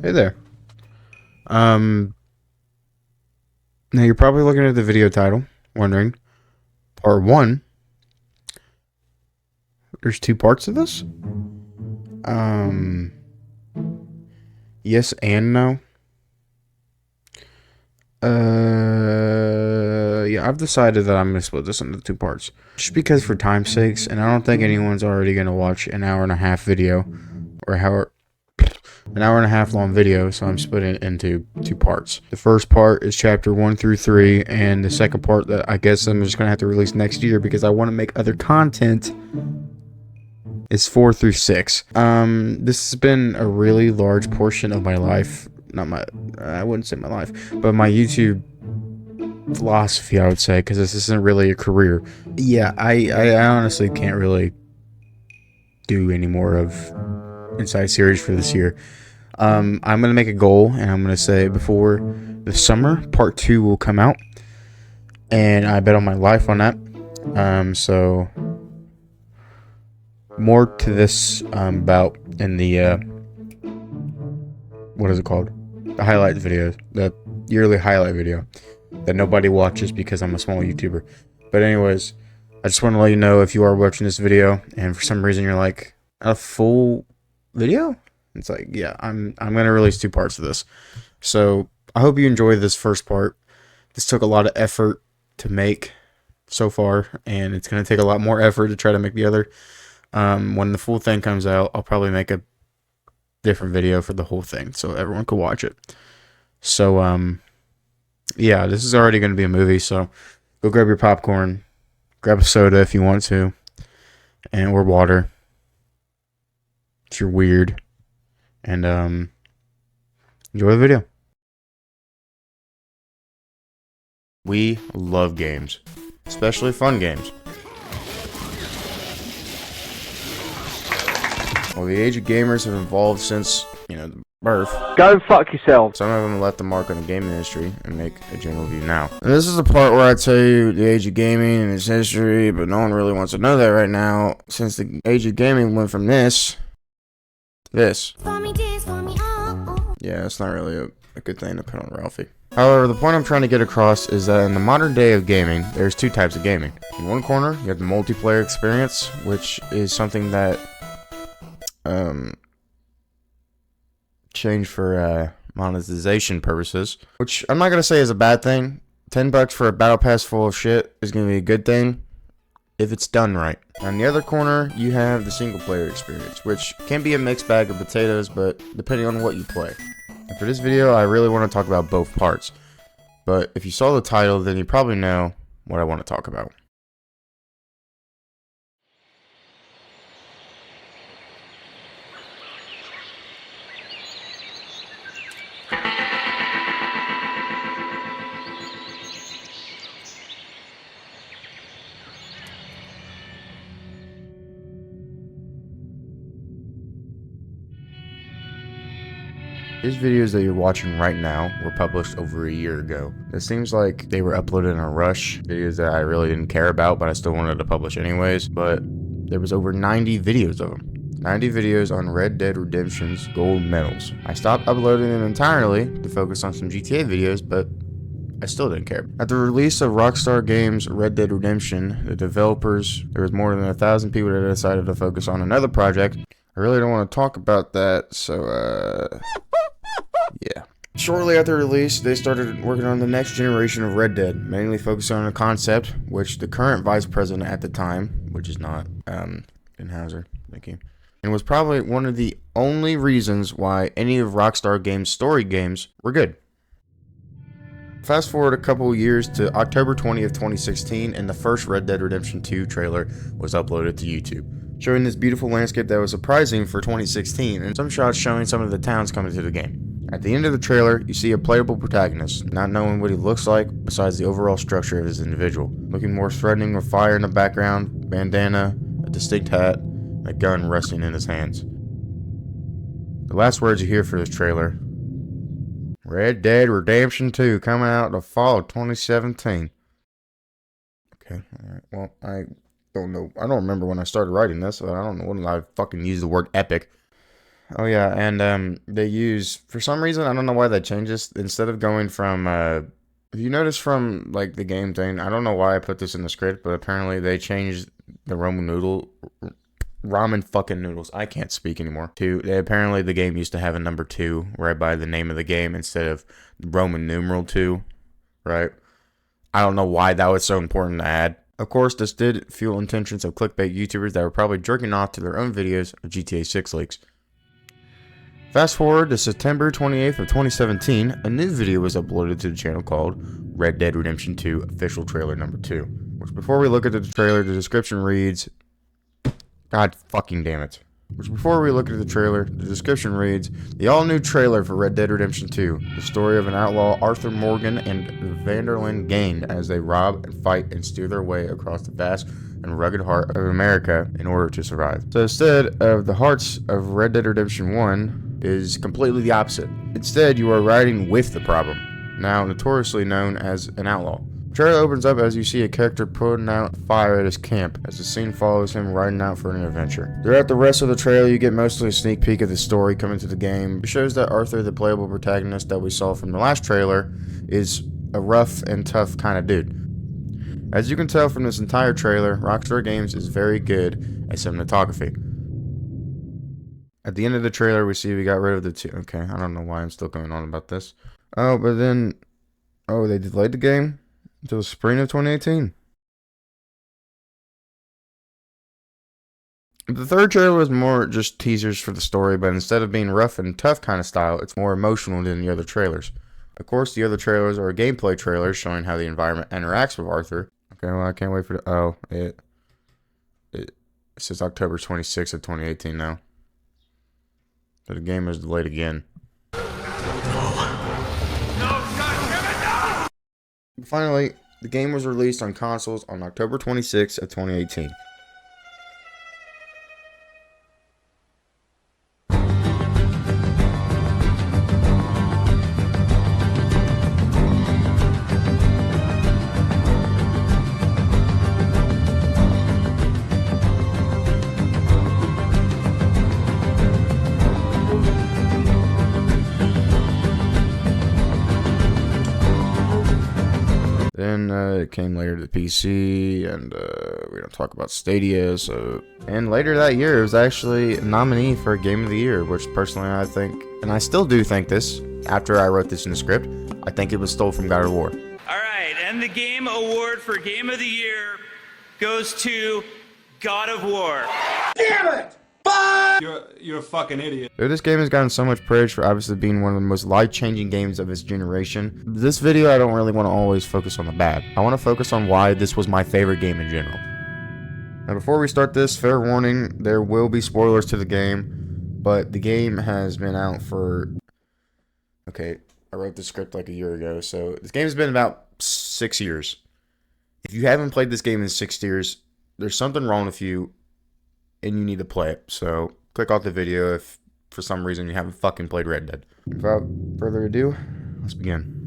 Hey there. Now you're probably looking at the video title, wondering, part one, there's two parts of this? Um, yes and no. Yeah, I've decided that I'm going to split this into two parts. Just because for time's sakes, and I don't think anyone's already going to watch an hour and a half video, or an hour and a half long video, so I'm splitting it into two parts. The first part is chapter 1 through 3, and the second part that I guess I'm just going to have to release next year because I want to make other content is 4 through 6. This has been a really large portion of my life. I wouldn't say my life, but my YouTube philosophy, I would say, because this isn't really a career. Yeah, I honestly can't really do any more of Inside Series for this year. I'm gonna make a goal, and I'm gonna say before the summer, part 2 will come out, and I bet on my life on that. So more to this about in the what is it called? The highlight video, the yearly highlight video that nobody watches because I'm a small YouTuber. But anyways, I just want to let you know, if you are watching this video and for some reason you're like, a full video? It's like, yeah, I'm gonna release two parts of this. So I hope you enjoyed this first part. This took a lot of effort to make so far, and it's gonna take a lot more effort to try to make the other. When the full thing comes out, I'll probably make a different video for the whole thing so everyone could watch it. So yeah, this is already gonna be a movie, so go grab your popcorn, grab a soda if you want to, or water if you're weird, and enjoy the video. We love games, especially fun games. Well, the age of gamers have evolved since, the birth. Go fuck yourself. Some of them left a mark on the gaming industry and make a general view now. And this is the part where I tell you the age of gaming and its history, but no one really wants to know that right now, since the age of gaming went from this to this. Yeah, it's not really a good thing to put on Ralphie. However, the point I'm trying to get across is that in the modern day of gaming, there's two types of gaming. In one corner, you have the multiplayer experience, which is something that changed for monetization purposes, which I'm not gonna say is a bad thing. $10 for a battle pass full of shit is gonna be a good thing if it's done right. On the other corner, you have the single player experience, which can be a mixed bag of potatoes, but depending on what you play. And for this video, I really want to talk about both parts. But if you saw the title, then you probably know what I want to talk about. These videos that you're watching right now were published over a year ago. It seems like they were uploaded in a rush, videos that I really didn't care about, but I still wanted to publish anyways. But there was over 90 videos of them. 90 videos on Red Dead Redemption's gold medals. I stopped uploading them entirely to focus on some GTA videos, but I still didn't care. At the release of Rockstar Games' Red Dead Redemption, the developers, there was more than 1,000 people that decided to focus on another project. I really don't want to talk about that, so yeah. Shortly after release, they started working on the next generation of Red Dead, mainly focusing on a concept which the current vice president at the time, which is not Hauser, thank you, and was probably one of the only reasons why any of Rockstar Games' story games were good. Fast forward a couple of years to October 20th, 2016, and the first Red Dead Redemption 2 trailer was uploaded to YouTube, showing this beautiful landscape that was surprising for 2016, and some shots showing some of the towns coming to the game. At the end of the trailer, you see a playable protagonist, not knowing what he looks like besides the overall structure of his individual, looking more threatening with fire in the background, bandana, a distinct hat, and a gun resting in his hands. The last words you hear for this trailer: Red Dead Redemption 2 coming out in the fall of 2017. Okay, alright, well, I don't know. I don't remember when I started writing this, so I don't know when I fucking used the word epic. Oh yeah, and they use, for some reason, I don't know why they changed this. Instead of going from if you notice from like the game thing, I don't know why I put this in the script, but apparently they changed the ramen fucking noodles. I can't speak anymore. Apparently the game used to have a number 2 right by the name of the game instead of Roman numeral 2, right? I don't know why that was so important to add. Of course, this did fuel intentions of clickbait YouTubers that were probably jerking off to their own videos of GTA 6 leaks. Fast forward to September 28th of 2017, a new video was uploaded to the channel called Red Dead Redemption 2 Official Trailer Number 2. Which, before we look at the trailer, the description reads... God fucking damn it. Before we look at the trailer, the description reads, the all-new trailer for Red Dead Redemption 2, the story of an outlaw, Arthur Morgan, and the Vanderlyn gang as they rob and fight and steal their way across the vast and rugged heart of America in order to survive. So instead of the hearts of Red Dead Redemption 1 is completely the opposite. Instead, you are riding with the problem, now notoriously known as an outlaw. The trailer opens up as you see a character putting out fire at his camp as the scene follows him riding out for an adventure. Throughout the rest of the trailer, you get mostly a sneak peek of the story coming to the game. It shows that Arthur, the playable protagonist that we saw from the last trailer, is a rough and tough kind of dude. As you can tell from this entire trailer, Rockstar Games is very good at cinematography. At the end of the trailer, we see we got rid of the two. Okay, I don't know why I'm still going on about this. Oh, but then... Oh, they delayed the game until spring of 2018. The third trailer was more just teasers for the story, but instead of being rough and tough kind of style, it's more emotional than the other trailers. Of course, the other trailers are gameplay trailers showing how the environment interacts with Arthur. Okay, well, I can't wait for the... Oh, it says October 26th of 2018 now. So the game is delayed again. No, God, no! Finally, the game was released on consoles on October 26th of 2018. Then it came later to the PC, and we don't talk about Stadia. And later that year, it was actually a nominee for Game of the Year, which personally I think, and I still do think this, after I wrote this in the script, I think it was stole from God of War. Alright, and the Game Award for Game of the Year goes to God of War. Damn it! You're a fucking idiot. Though this game has gotten so much praise for obviously being one of the most life-changing games of its generation, this video I don't really want to always focus on the bad. I want to focus on why this was my favorite game in general. Now before we start this, fair warning, there will be spoilers to the game, but the game has been out for... Okay, I wrote the script like a year ago, so this game's been about 6 years. If you haven't played this game in 6 years, there's something wrong with you, and you need to play it. So click off the video if for some reason you haven't fucking played Red Dead. Without further ado, let's begin.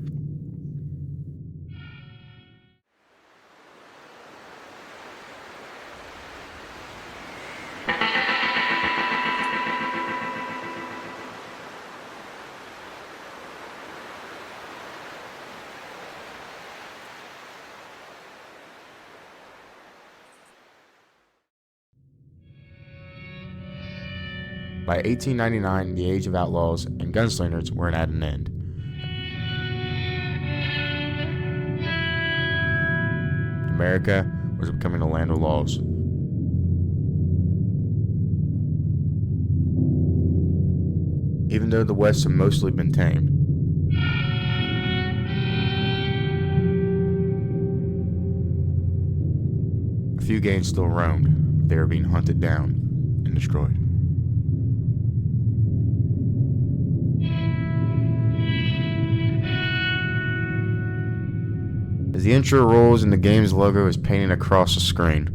By 1899, the age of outlaws and gunslingers were at an end. America was becoming a land of laws. Even though the West had mostly been tamed. A few gangs still roamed, but they were being hunted down and destroyed. As the intro rolls and the game's logo is painted across the screen.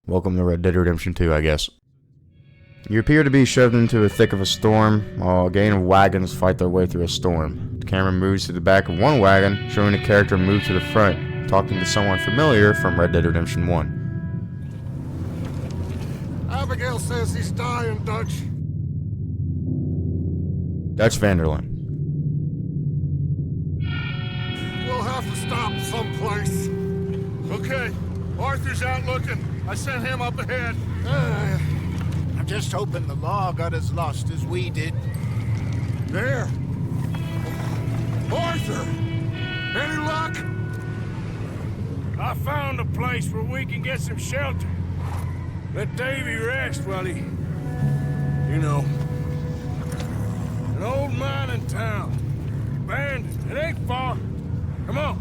Welcome to Red Dead Redemption 2, I guess. You appear to be shoved into the thick of a storm, while a gang of wagons fight their way through a storm. The camera moves to the back of one wagon, showing a character move to the front, talking to someone familiar from Red Dead Redemption 1. Abigail says he's dying, Dutch. Dutch Vanderlyn. We'll have to stop someplace. Okay, Arthur's out looking. I sent him up ahead. I'm just hoping the law got as lost as we did. There. Arthur! Any luck? I found a place where we can get some shelter. Let Davy rest while he... You know. An old mining town. Abandoned. It ain't far. Come on.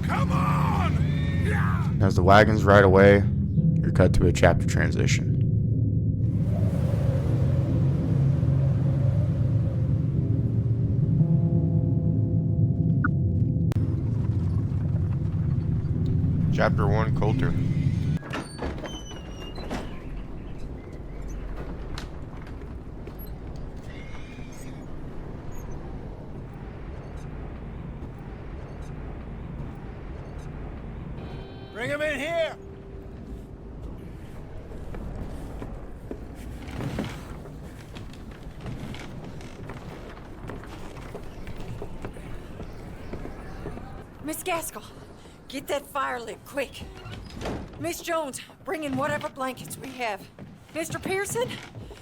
Come on! Yeah! As the wagons ride away, you're cut to a chapter transition. Chapter 1, Coulter. Bring him in here! Miss Gaskell, get that fire lit, quick. Miss Jones, bring in whatever blankets we have. Mr. Pearson,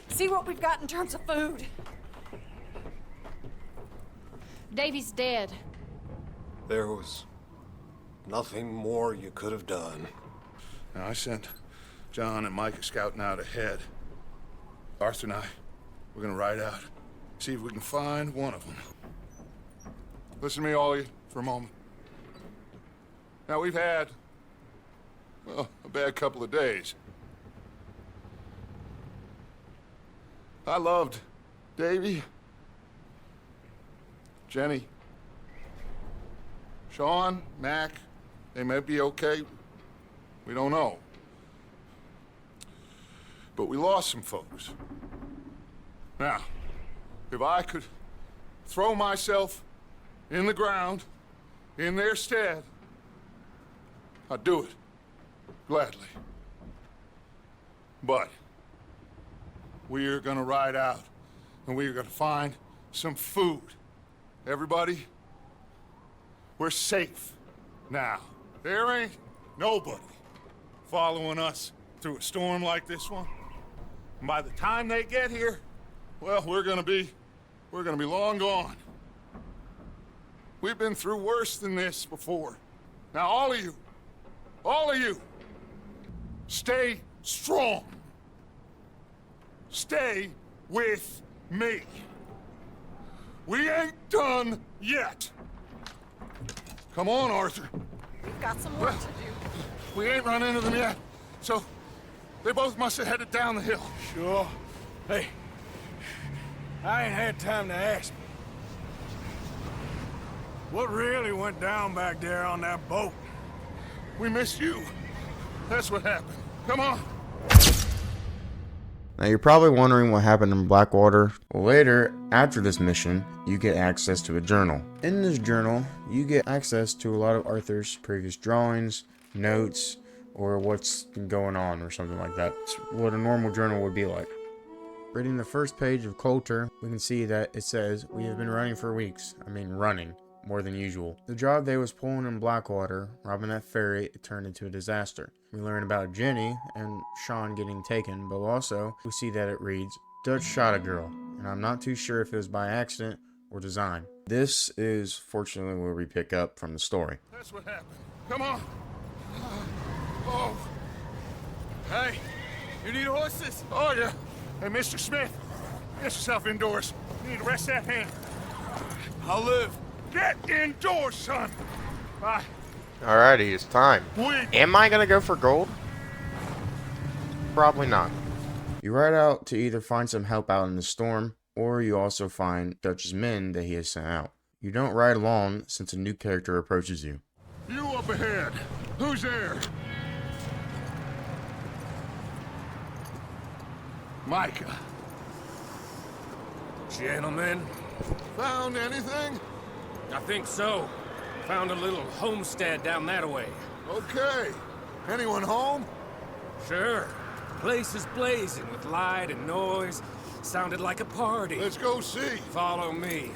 see what we've got in terms of food. Davy's dead. There was nothing more you could have done. Now, I sent John and Micah scouting out ahead. Arthur and I, we're gonna ride out, see if we can find one of them. Listen to me, all of you, for a moment. Now, we've had, well, a bad couple of days. I loved Davy, Jenny, Sean, Mac. They may be okay. We don't know. But we lost some folks. Now, if I could throw myself in the ground in their stead, I'd do it, gladly. But we're gonna ride out, and we're gonna find some food. Everybody, we're safe now. There ain't nobody following us through a storm like this one. And by the time they get here, well, we're gonna be long gone. We've been through worse than this before. Now, all of you, stay strong. Stay with me. We ain't done yet. Come on, Arthur. We've got some work to do. We ain't run into them yet, so they both must have headed down the hill. Sure. Hey, I ain't had time to ask. What really went down back there on that boat? We missed you. That's what happened. Come on. Now you're probably wondering what happened in Blackwater. Well, later, after this mission, you get access to a journal. In this journal, you get access to a lot of Arthur's previous drawings, notes, or what's been going on or something like that. It's what a normal journal would be like. Reading the first page of Coulter, we can see that it says, "We have been running for weeks." I mean running, more than usual. The job they was pulling in Blackwater, robbing that ferry, it turned into a disaster. We learn about Jenny and Sean getting taken, but also we see that it reads, "Dutch shot a girl," and I'm not too sure if it was by accident or design. This is fortunately where we pick up from the story. That's what happened. Come on. Oh. Hey, you need horses? Oh, yeah. Hey, Mr. Smith, get yourself indoors. You need to rest that hand. I'll live. Get indoors, son. Bye. Alrighty, it's time. Wait. Am I gonna go for gold? Probably not. You ride out to either find some help out in the storm, or you also find Dutch's men that he has sent out. You don't ride alone since a new character approaches you. You up ahead. Who's there? Micah. Gentlemen, Found anything? I think so. Found a little homestead down that way. Okay. Anyone home? Sure. Place is blazing with light and noise. Sounded like a party. Let's go see. Follow me.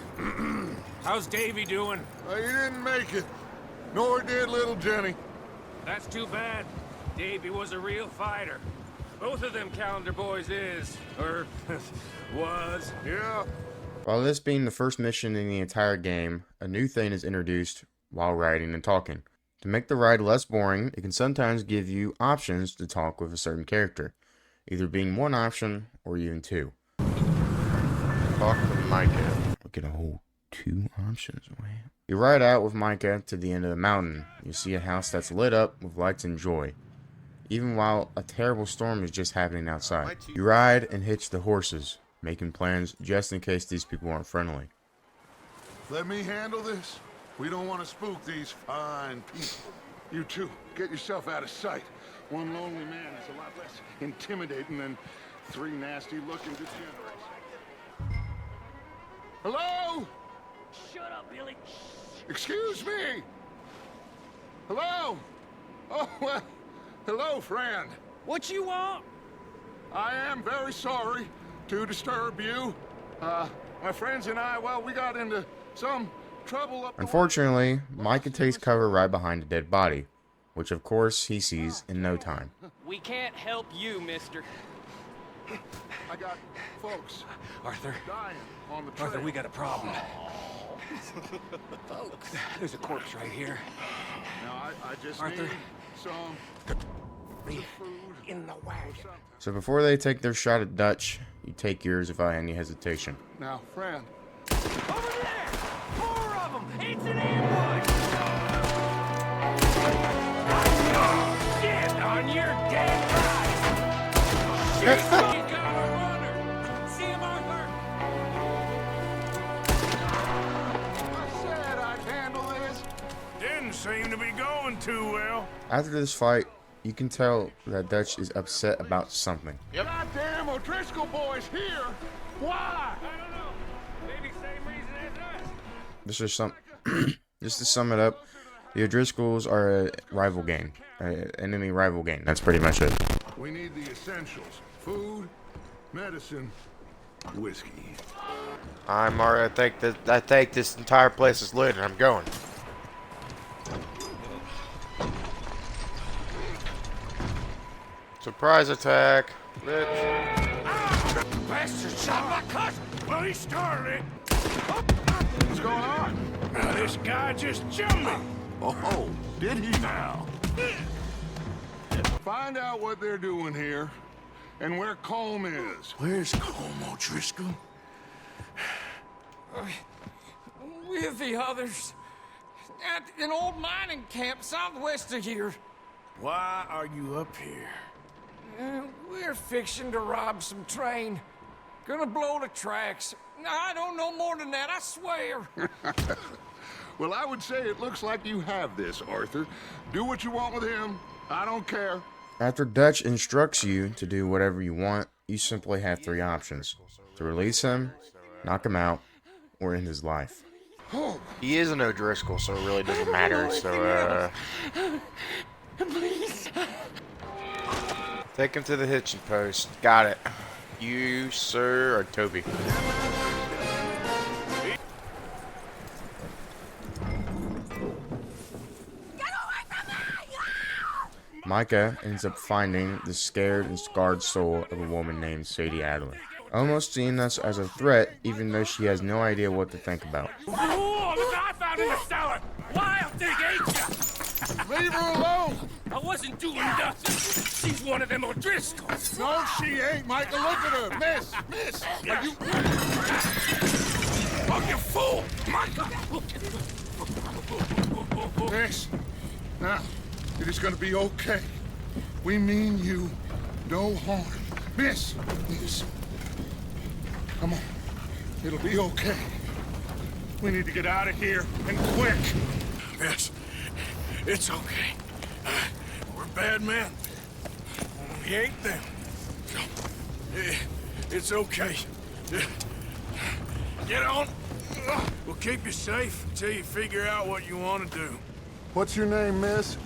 How's Davy doing? He didn't make it. Nor did little Jenny. That's too bad. Davy was a real fighter. Both of them calendar boys is, or was. Yeah. While this being the first mission in the entire game, a new thing is introduced while riding and talking. To make the ride less boring, it can sometimes give you options to talk with a certain character, either being one option or even two. Talk with Micah. We get a whole 2 options. Wow. You ride out with Micah to the end of the mountain. You see a house that's lit up with lights and joy, even while a terrible storm is just happening outside. You ride and hitch the horses, making plans just in case these people aren't friendly. Let me handle this. We don't want to spook these fine people. You two, get yourself out of sight. One lonely man is a lot less intimidating than 3 nasty-looking degenerates. Hello? Shut up, Billy. Excuse me? Hello? Oh, well, hello, friend. What you want? I am very sorry to disturb you. My friends and I, well, we got into some trouble up. Unfortunately, Micah takes cover right behind a dead body, which of course he sees in no time. We can't help you, mister. I got folks Arthur. dying on the trail. Arthur, we got a problem. Folks. There's a corpse right here. Now, I just Arthur. need some food In the wagon. So before they take their shot at Dutch, you take yours without any hesitation. Now, friend. Over there! 4 of them! It's an ambush! Get on your dead right! She's fucking got a runner! See him, Arthur? I said I'd handle this. Didn't seem to be going too well. After this fight, you can tell that Dutch is upset about something. Goddamn O'Driscoll boys here. Why? I don't know. Maybe same reason as us. Just to sum it up, the O'Driscolls are a rival gang, an enemy rival gang. That's pretty much it. We need the essentials: food, medicine, whiskey. I'm alright. I think this entire place is lit, and I'm going. Surprise attack, bitch. Bastard shot my cousin! Well, he started it. What's going on? Now, this guy just jumped me. Oh, did he now? Find out what they're doing here and where Colm is. Where's Colm O'Driscoll? With the others. At an old mining camp southwest of here. Why are you up here? We're fixing to rob some train. Gonna blow the tracks. I don't know more than that, I swear. Well, I would say it looks like you have this, Arthur. Do what you want with him. I don't care. After Dutch instructs you to do whatever you want, you simply have 3 options: to release him, knock him out, or end his life. He is an O'Driscoll, so it really doesn't matter. So, Please. take him to the hitching post. Got it. You, sir, or Toby? Micah ends up finding the scared and scarred soul of a woman named Sadie Adler, almost seeing us as a threat, even though she has no idea what to think about. Oh, look what I found in the cellar! Wild thing, ain't ya? Leave her alone. I wasn't doing nothing. She's one of them O'Driscolls. No, she ain't, Michael. Look at her. Miss. Are you... Oh, you fool! Michael! Miss. Now, it is going to be okay. We mean you no harm. Miss. Come on. It'll be okay. We need to get out of here, and quick. Miss, it's okay. We're bad men. We ain't them. It's okay. Get on. We'll keep you safe until you figure out what you want to do. What's your name, miss?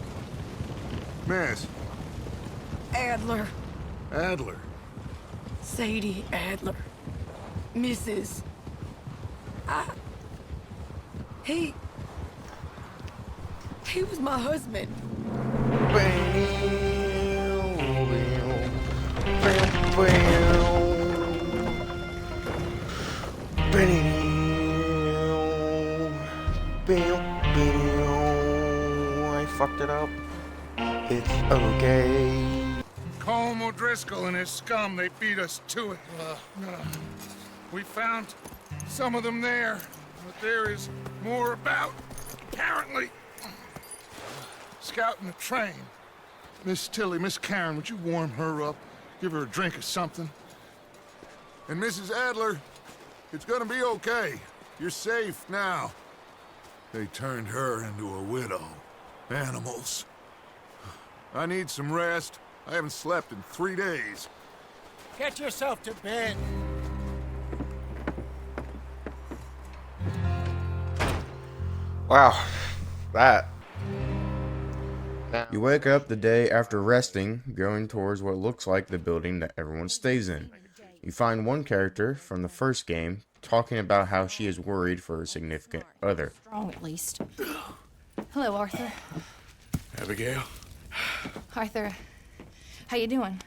Miss. Adler. Adler. Sadie Adler. Mrs. He was my husband. I fucked it up. It's okay. Colm O'Driscoll and his scum, they beat us to it. We found some of them there, but there is more about, apparently. Scouting the train. Miss Tilly, Miss Karen, would you warm her up? Give her a drink or something? And Mrs. Adler, it's gonna be okay. You're safe now. They turned her into a widow. Animals. I need some rest. I haven't slept in 3 days. Get yourself to bed. Wow. That. You wake up the day after resting, going towards what looks like the building that everyone stays in. You find one character from the first game talking about how she is worried for her significant other. Strong, at least. Hello, Arthur. Abigail? Arthur, how you doing?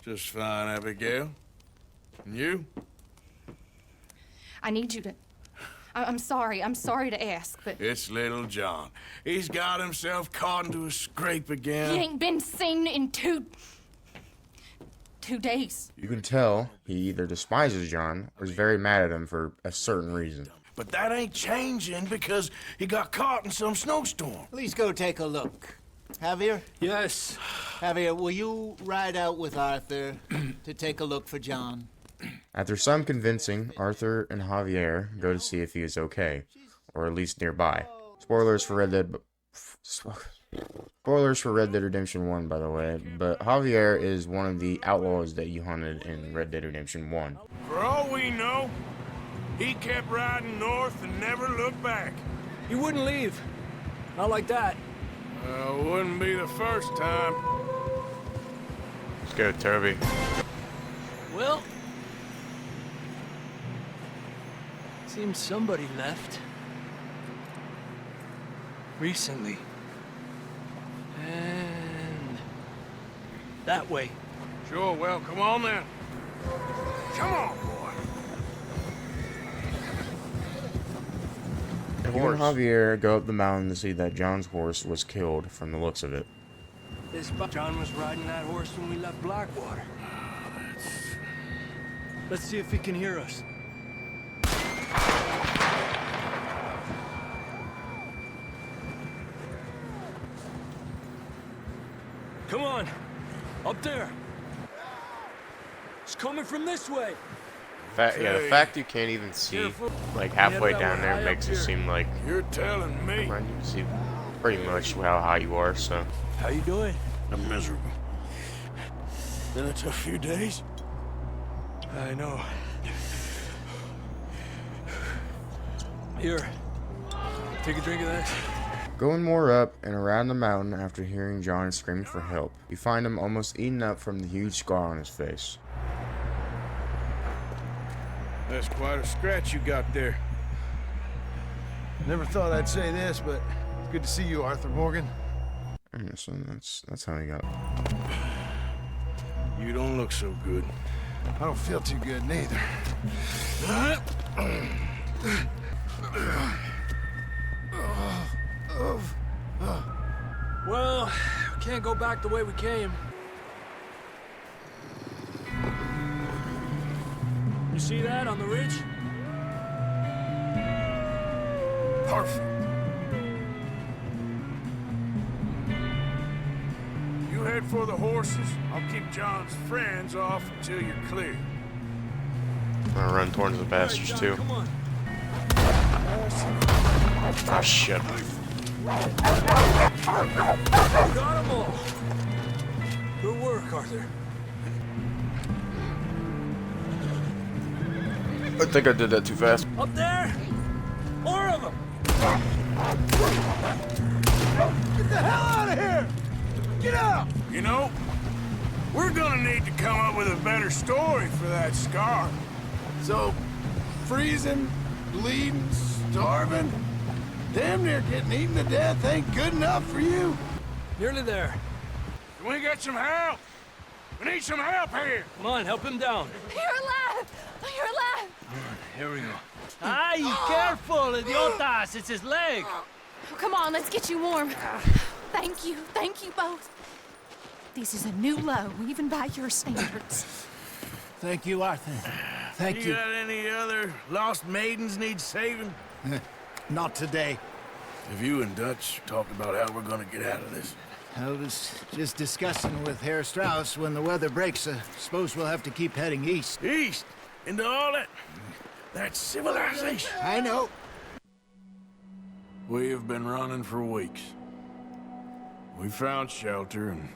Just fine, Abigail. And you? I need you to... I'm sorry to ask, but... It's little John. He's got himself caught into a scrape again. He ain't been seen in two days. You can tell he either despises John or is very mad at him for a certain reason. But that ain't changing because he got caught in some snowstorm. Please go take a look. Javier? Yes. Javier, will you ride out with Arthur to take a look for John? After some convincing, Arthur and Javier go to see if he is okay, or at least nearby. Spoilers for Red Dead Redemption 1, by the way, but Javier is one of the outlaws that you hunted in Red Dead Redemption 1. For all we know, he kept riding north and never looked back. He wouldn't leave. Not like that. Wouldn't be the first time. Let's go, Toby. Well... seems somebody left. Recently. And... that way. Sure, well, come on then. Come on, boy. You and Javier go up the mountain to see that John's horse was killed from the looks of it. John was riding that horse when we left Blackwater. Let's see if he can hear us. Come on, up there. It's coming from this way. The fact you can't even see like halfway down there makes it seem like You're telling me. you can see pretty much how high you are. So How you doing? I'm miserable. Been a tough few days. I know. Here, take a drink of that. going more up and around the mountain after hearing John screaming for help, you find him almost eaten up from the huge scar on his face. That's quite a scratch you got there. Never thought I'd say this, but it's good to see you, Arthur Morgan. Yeah, so that's how he got. You don't look so good. I don't feel too good neither. Well, we can't go back the way we came. You see that on the ridge? Perfect. You head for the horses. I'll keep John's friends off until you're clear. I'm gonna run towards the bastards John, too. come on. Oh shit. Got them all. Good work, Arthur. I think I did that too fast. Up there! More of them! Get the hell out of here! Get out! You know, We're gonna need to come up with a better story for that scar. So, freezing, bleeding, starving, damn near getting eaten to death ain't good enough for you? Nearly there. Can we get some help? We need some help here. Come on, help him down. You're alive! You're alive! Here we go. Ay, careful, idiotas. It's his leg. Oh, come on, let's get you warm. Thank you both. This is a new low, even by your standards. Thank you, Arthur. Thank you. You got any other lost maidens need saving? Not today. Have you and Dutch talked about how we're gonna get out of this? I was just discussing with Herr Strauss when the weather breaks. Suppose we'll have to keep heading east. East? Into all that... That's civilization. I know. We have been running for weeks. We found shelter and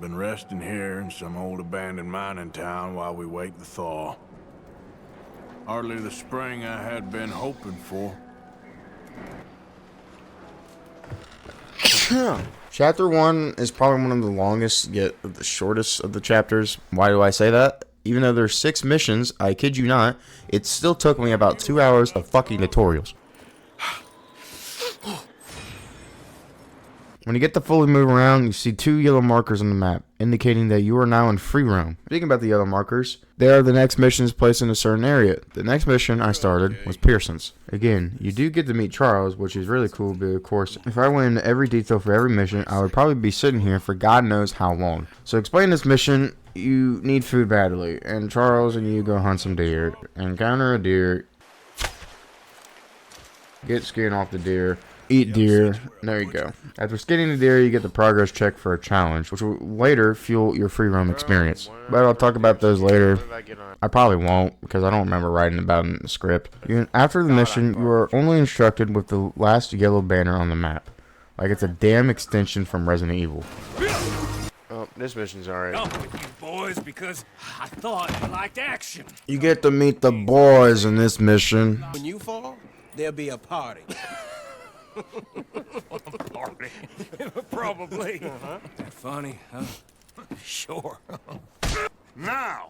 been resting here in some old abandoned mining town while we wait the thaw. Hardly the spring I had been hoping for. Chapter 1 is probably one of the longest, yet the shortest of the chapters. Why do I say that? Even though there's 6 missions, I kid you not, it still took me about 2 hours of fucking tutorials. When you get to fully move around, you see 2 yellow markers on the map, indicating that you are now in free roam. Speaking about the yellow markers, they are the next missions placed in a certain area. The next mission I started was Pearson's. Again, you do get to meet Charles, which is really cool, but of course, if I went into every detail for every mission, I would probably be sitting here for God knows how long. So explain this mission, you need food badly, and Charles and you go hunt some deer, encounter a deer, get skin off the deer, eat deer. There you go. After skinning the deer, you get the progress check for a challenge, which will later fuel your free roam experience. But I'll talk about those later. I probably won't, because I don't remember writing about it in the script. After the mission, you are only instructed with the last yellow banner on the map. Like it's a damn extension from Resident Evil. Oh, this mission's alright. Up with you boys because I thought you liked action. You get to meet the boys in this mission. When you fall, there'll be a party. Party. Probably. Funny, huh? Sure. Now,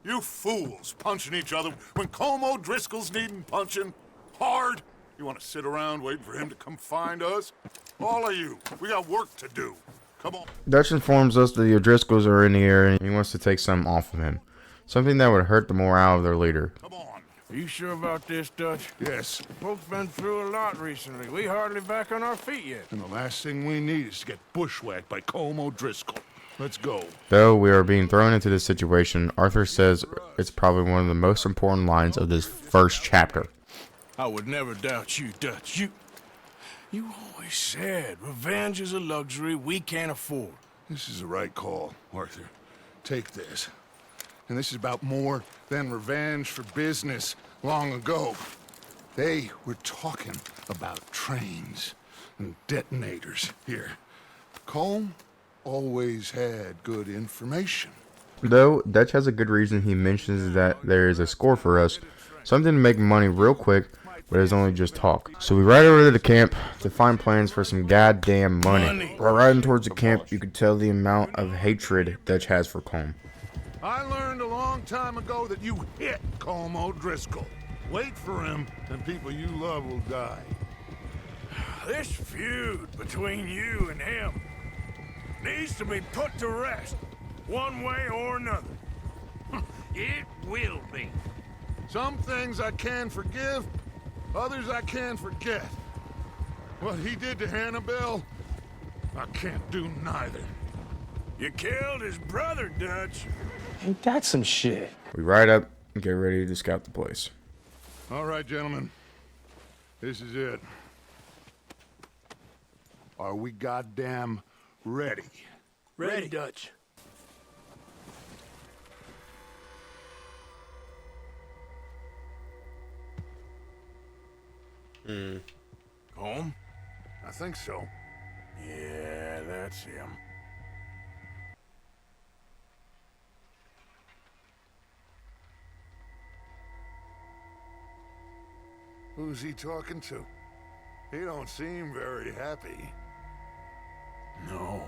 you fools punching each other when Colm O'Driscoll's needing punching hard. You want to sit around waiting for him to come find us? All of you, we got work to do. Come on. Dutch informs us that the O'Driscolls are in the area and he wants to take some off of him. Something that would hurt the morale of their leader. Come on. Are you sure about this, Dutch? Yes. Both been through a lot recently. We hardly back on our feet yet. And the last thing we need is to get bushwhacked by Colm O'Driscoll. Let's go. Though we are being thrown into this situation, Arthur says it's probably one of the most important lines of this first chapter. I would never doubt you, Dutch. You always said revenge is a luxury we can't afford. This is the right call, Arthur. Take this. And this is about more than revenge for business long ago. They were talking about trains and detonators here. Colm always had good information. Though Dutch has a good reason he mentions that there is a score for us, something to make money real quick, but it's only just talk. So we ride over to the camp to find plans for some goddamn money. While riding towards the camp, you could tell the amount of hatred Dutch has for Colm. I learned a long time ago that you hit Colm O'Driscoll. Wait for him, and people you love will die. This feud between you and him needs to be put to rest, one way or another. It will be. Some things I can forgive, others I can forget. What he did to Annabelle, I can't do neither. You killed his brother, Dutch. Ain't that some shit? We ride up and get ready to scout the place. All right, gentlemen. This is it. Are we goddamn ready? Ready, Dutch. Home? I think so. Yeah, that's him. Who's he talking to? He don't seem very happy. No.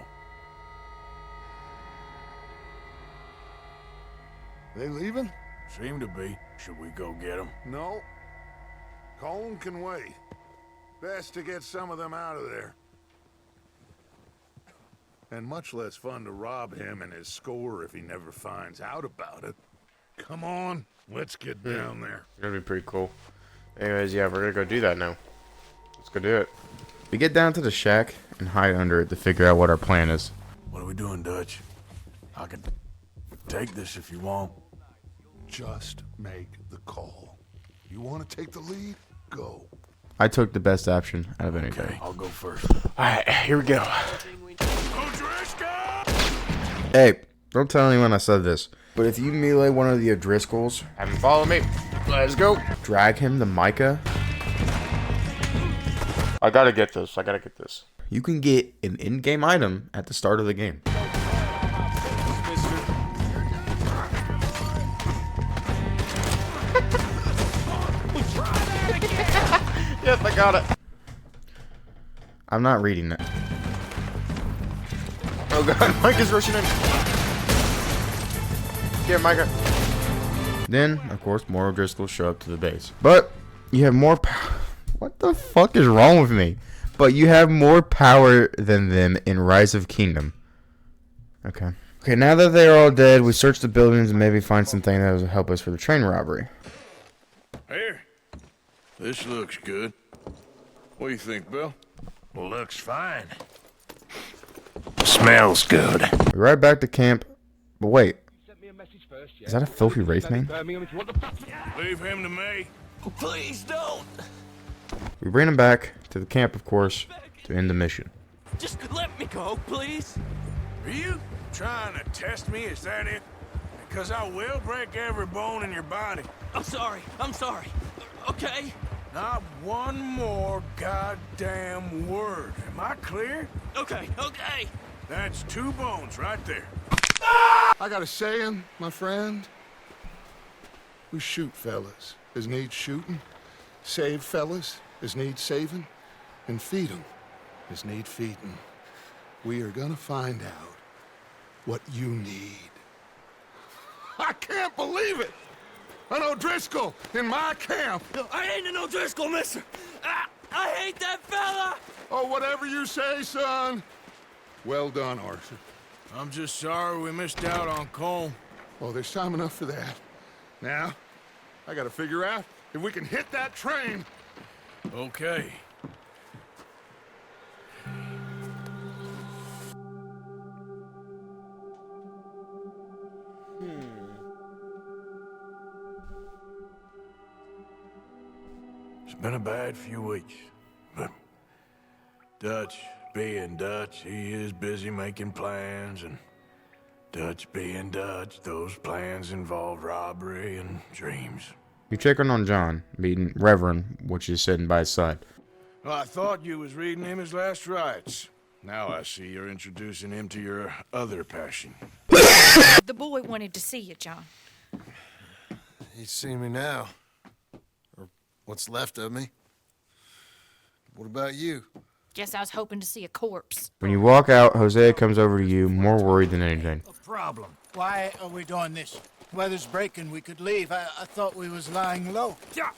They leaving? Seem to be. Should we go get them? No. Colm can wait. Best to get some of them out of there. And much less fun to rob him and his score if he never finds out about it. Come on, let's get down there. It's gonna be pretty cool. Anyways, yeah, we're gonna go do that now. Let's go do it. We get down to the shack and hide under it to figure out what our plan is. What are we doing, Dutch? I can take this if you want. Just make the call. You want to take the lead? Go. I took the best option out of anything. Okay, I'll go first. Alright, here we go. Hey, don't tell anyone I said this, but if you melee one of the O'Driscolls, have him follow me. Let's go. Drag him to Micah. I gotta get this. You can get an in-game item at the start of the game. Yes, I got it. I'm not reading it. Oh god, Micah's rushing in. Get Micah. Then, of course, more O'Driscolls show up to the base. But you have more power. What the fuck is wrong with me? But you have more power than them in Rise of Kingdom. Okay. Okay, now that they're all dead, we search the buildings and maybe find something that will help us for the train robbery. Here. This looks good. What do you think, Bill? Looks fine. Smells good. We ride back to camp, but wait. Is that a filthy wraith man? Leave him to me. Please don't. We bring him back to the camp, of course, to end the mission. Just let me go, please. Are you trying to test me? Is that it? Because I will break every bone in your body. I'm sorry. Okay? Not one more goddamn word. Am I clear? Okay. That's 2 bones right there. I got a saying, my friend. We shoot fellas as need shooting, save fellas as need saving, and feed them as need feeding. We are gonna find out what you need. I can't believe it! An O'Driscoll in my camp! I ain't an O'Driscoll, mister! I hate that fella! Oh, whatever you say, son. Well done, Arthur. I'm just sorry we missed out on Colm. Oh, there's time enough for that. Now, I gotta figure out if we can hit that train. Okay. It's been a bad few weeks, but Dutch being Dutch, he is busy making plans, and Dutch being Dutch, those plans involve robbery and dreams. You check in on John, meeting Reverend, which is sitting by his side. Well, I thought you was reading him his last rites. Now I see you're introducing him to your other passion. The boy wanted to see you, John. He's seen me now. Or what's left of me. What about you? Guess I was hoping to see a corpse. When you walk out, Hosea comes over to you, more worried than anything. A problem. Why are we doing this? Weather's breaking. We could leave. I thought we was lying low. Yeah,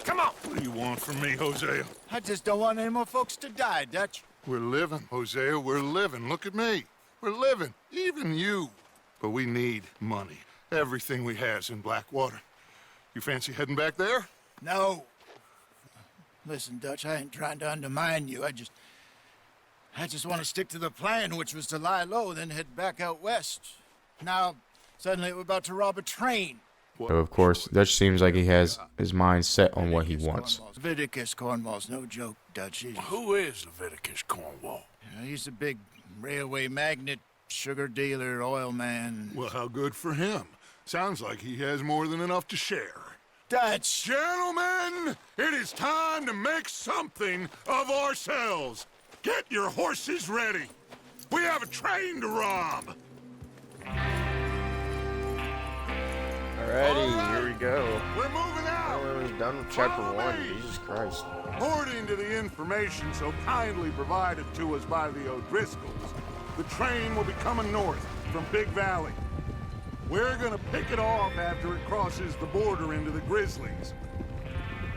come on. What do you want from me, Hosea? I just don't want any more folks to die, Dutch. We're living, Hosea. We're living. Look at me. We're living. Even you. But we need money. Everything we has in Blackwater. You fancy heading back there? No. Listen, Dutch, I ain't trying to undermine you. I just want to stick to the plan, which was to lie low, then head back out west. Now, suddenly we're about to rob a train. So, of course, Dutch seems like he has his mind set on what he wants. Leviticus Cornwall's no joke, Dutch. Who is Leviticus Cornwall? He's a big railway magnate, sugar dealer, oil man. Well, how good for him. Sounds like he has more than enough to share. Dutch! Gentlemen, it is time to make something of ourselves. Get your horses ready. We have a train to rob. Alrighty, here we go. We're moving out. We're done with chapter 1. Jesus Christ. According to the information so kindly provided to us by the O'Driscolls, the train will be coming north from Big Valley. We're gonna pick it off after it crosses the border into the Grizzlies.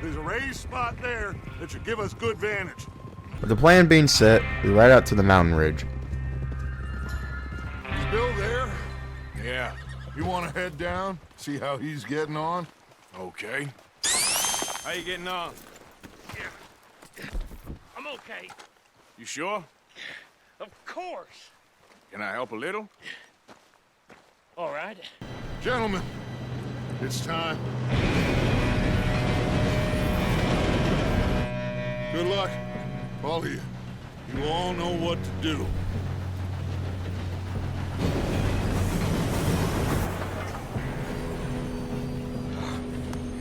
There's a raised spot there that should give us good vantage. With the plan being set, we ride out to the mountain ridge. Is Bill there? Yeah. You wanna head down, see how he's getting on? Okay. How you getting on? Yeah. I'm okay. You sure? Of course. Can I help a little? All right. Gentlemen, it's time. Good luck, all of you. You all know what to do.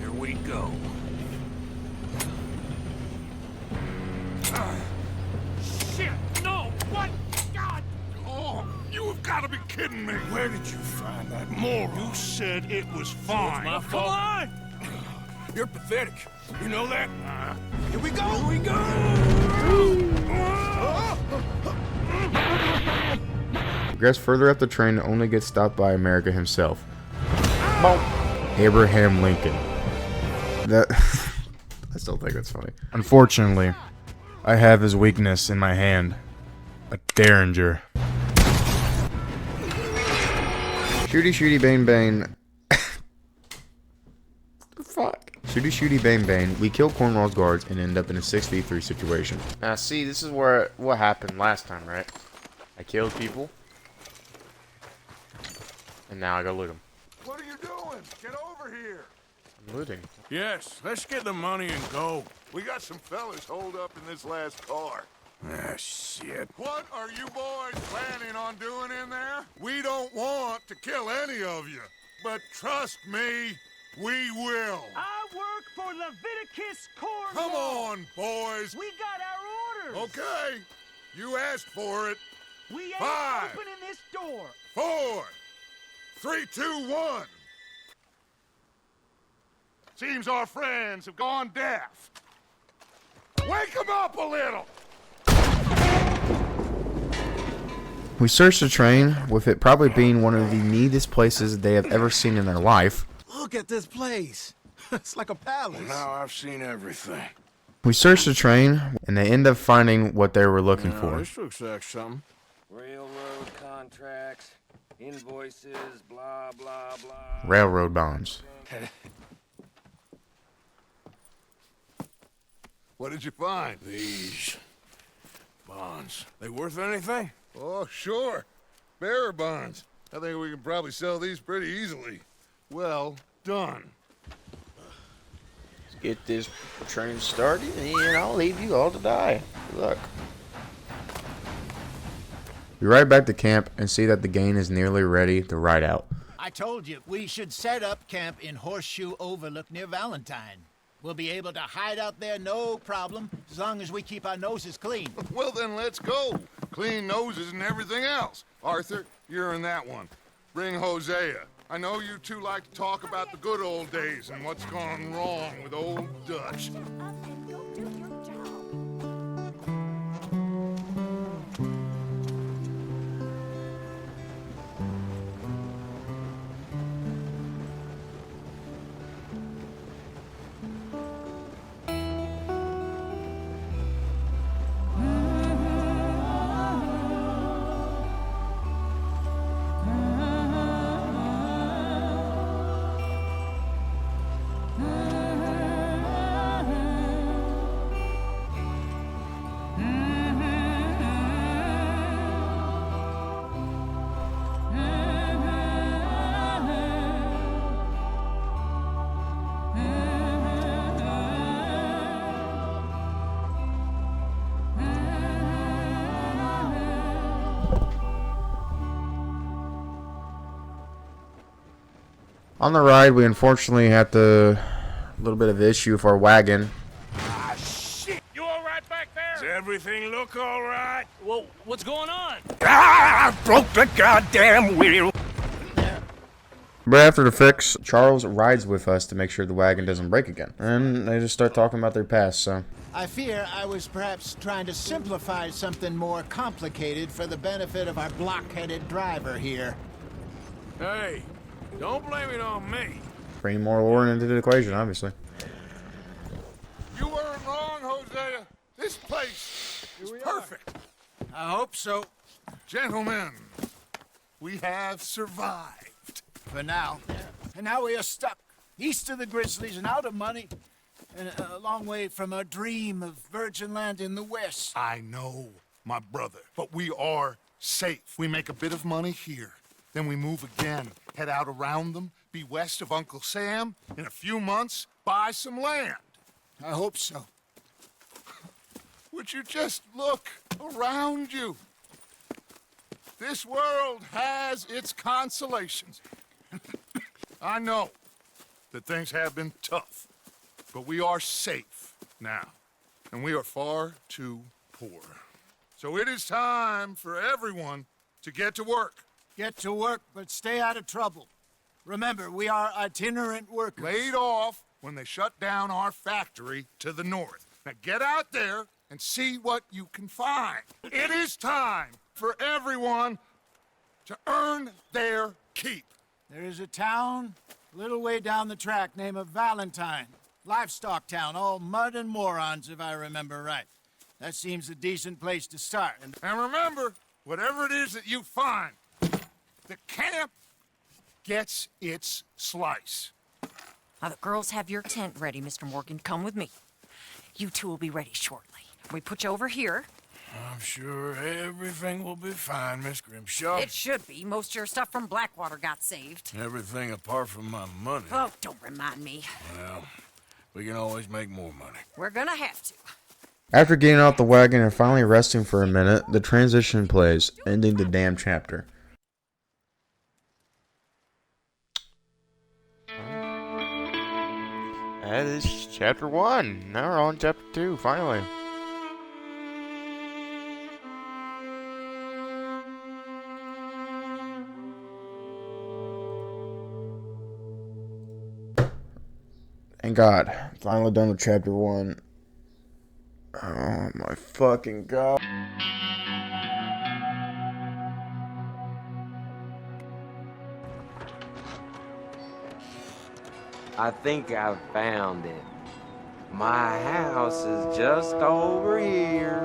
Here we go. Shit! No! What? God! Oh, you have got to be kidding me. Where did you find that moron? You said it was fine. my fault. Come on! You're pathetic. You know that? Here we go! Here we go! Progress further up the train to only get stopped by America himself. Abraham Lincoln. That I still think that's funny. Unfortunately, I have his weakness in my hand. A derringer. Shooty shooty bang bang. Fuck. Shooty shooty bang bang. We kill Cornwall's guards and end up in a 6v3 situation. Now see, this is what happened last time, right? I killed people. And now I gotta loot them. What are you doing? Get over here. I'm looting. Yes, let's get the money and go. We got some fellas holed up in this last car. Ah, shit. What are you boys planning on doing in there? We don't want to kill any of you, but trust me, we will. I work for Leviticus Corps. Come on, boys. We got our orders. Okay, you asked for it. We ain't 5, opening this door. 4, 3, 2, 1. Seems our friends have gone deaf. Wake them up a little. We searched the train, with it probably being one of the neatest places they have ever seen in their life. Look at this place. It's like a palace. Now I've seen everything. We searched the train, and they end up finding what they were looking Now, for. this looks like something. Railroad contracts, invoices, blah, blah, blah. Railroad bonds. What did you find? These bonds. They worth anything? Oh, sure. Bearer bonds. I think we can probably sell these pretty easily. Well done. Let's get this train started, and I'll leave you all to die. Good luck. We ride back to camp and see that the gang is nearly ready to ride out. I told you, we should set up camp in Horseshoe Overlook near Valentine. We'll be able to hide out there no problem, as long as we keep our noses clean. Well, then let's go. Clean noses and everything else. Arthur, you're in that one. Bring Hosea. I know you two like to talk about the good old days and what's gone wrong with old Dutch. On the ride, we unfortunately had a little bit of an issue with our wagon. Ah, shit! You all right back there? Does everything look all right? Well, what's going on? Ah, I broke the goddamn wheel. But after the fix, Charles rides with us to make sure the wagon doesn't break again. And they just start talking about their past, so... I fear I was perhaps trying to simplify something more complicated for the benefit of our blockheaded driver here. Hey, Don't blame it on me. Bring more lore into the equation, obviously. You weren't wrong, Hosea. This place is perfect. I hope so. Gentlemen, we have survived. For now. And now we are stuck east of the Grizzlies and out of money. And a long way from our dream of virgin land in the west. I know, my brother, but we are safe. We make a bit of money here. Then we move again, head out around them, be west of Uncle Sam. In a few months, buy some land. I hope so. Would you just look around you? This world has its consolations. I know that things have been tough, but we are safe now, and we are far too poor. So it is time for everyone to get to work. Get to work, but stay out of trouble. Remember, we are itinerant workers. Laid off when they shut down our factory to the north. Now get out there and see what you can find. It is time for everyone to earn their keep. There is a town a little way down the track named Valentine. Livestock town, all mud and morons, if I remember right. That seems a decent place to start. And remember, whatever it is that you find, the camp gets its slice. Now, the girls have your tent ready, Mr. Morgan. Come with me. You two will be ready shortly. We put you over here. I'm sure everything will be fine, Miss Grimshaw. It should be. Most of your stuff from Blackwater got saved. Everything apart from my money. Oh, don't remind me. Well, we can always make more money. We're gonna have to. After getting off the wagon and finally resting for a minute, the transition plays, ending the damn chapter. That is chapter 1. Now we're on chapter 2, finally. Thank God. Finally done with chapter 1. Oh my fucking God. I think I've found it. My house is just over here.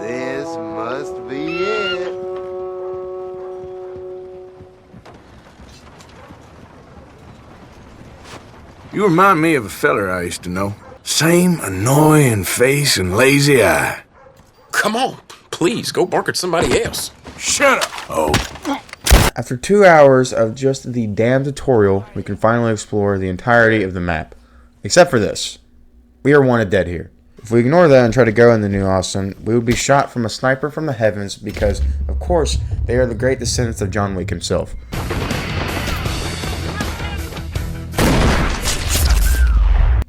This must be it. You remind me of a feller I used to know. Same annoying face and lazy eye. Come on, please, go bark at somebody else. Shut up! Oh. After 2 hours of just the damn tutorial, we can finally explore the entirety of the map. Except for this. We are wanted dead here. If we ignore that and try to go into New Austin, we would be shot from a sniper from the heavens because, of course, they are the great descendants of John Wick himself.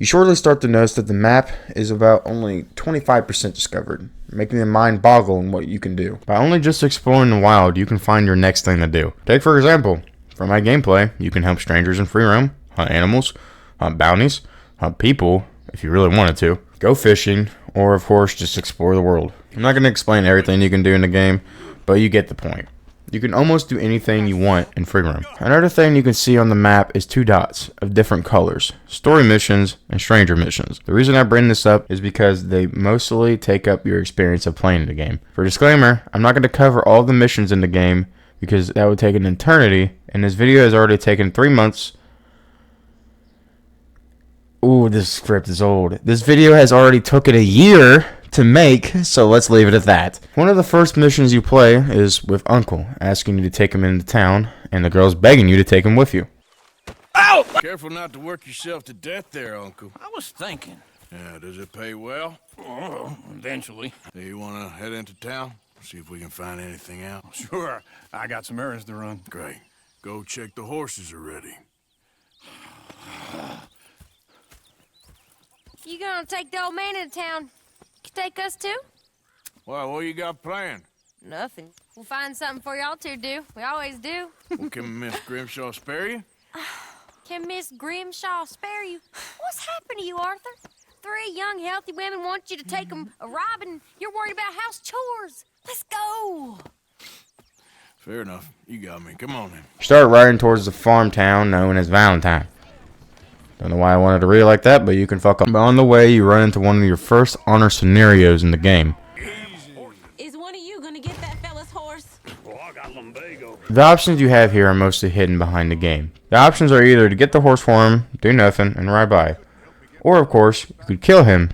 You shortly start to notice that the map is about only 25% discovered, making the mind boggle in what you can do. By only just exploring the wild, you can find your next thing to do. Take for example, for my gameplay, you can help strangers in free roam, hunt animals, hunt bounties, hunt people, if you really wanted to, go fishing, or of course just explore the world. I'm not going to explain everything you can do in the game, but you get the point. You can almost do anything you want in free roam. Another thing you can see on the map is 2 dots of different colors, story missions and stranger missions. The reason I bring this up is because they mostly take up your experience of playing the game. For disclaimer, I'm not going to cover all the missions in the game because that would take an eternity, and this video has already taken 3 months. Ooh, this script is old. This video has already taken a year to make, so let's leave it at that. One of the first missions you play is with Uncle, asking you to take him into town, and the girl's begging you to take him with you. Ow! Careful not to work yourself to death there, Uncle. I was thinking. Yeah, does it pay well? Oh, eventually. Do you want to head into town? See if we can find anything out? Sure, I got some errands to run. Great. Go check the horses are ready. You gonna take the old man into town? You take us too? Well, what you got planned? Nothing. We'll find something for y'all to do. We always do. Well, can Miss Grimshaw spare you? Can Miss Grimshaw spare you? What's happened to you, Arthur? 3 young, healthy women want you to take them a robbing. You're worried about house chores. Let's go. Fair enough. You got me. Come on then. You start riding towards the farm town known as Valentine. Don't know why I wanted to read it like that, but you can fuck up. But on the way, you run into one of your first honor scenarios in the game. Is one of you gonna get that fella's horse? The options you have here are mostly hidden behind the game. The options are either to get the horse for him, do nothing, and ride by. Or, of course, you could kill him.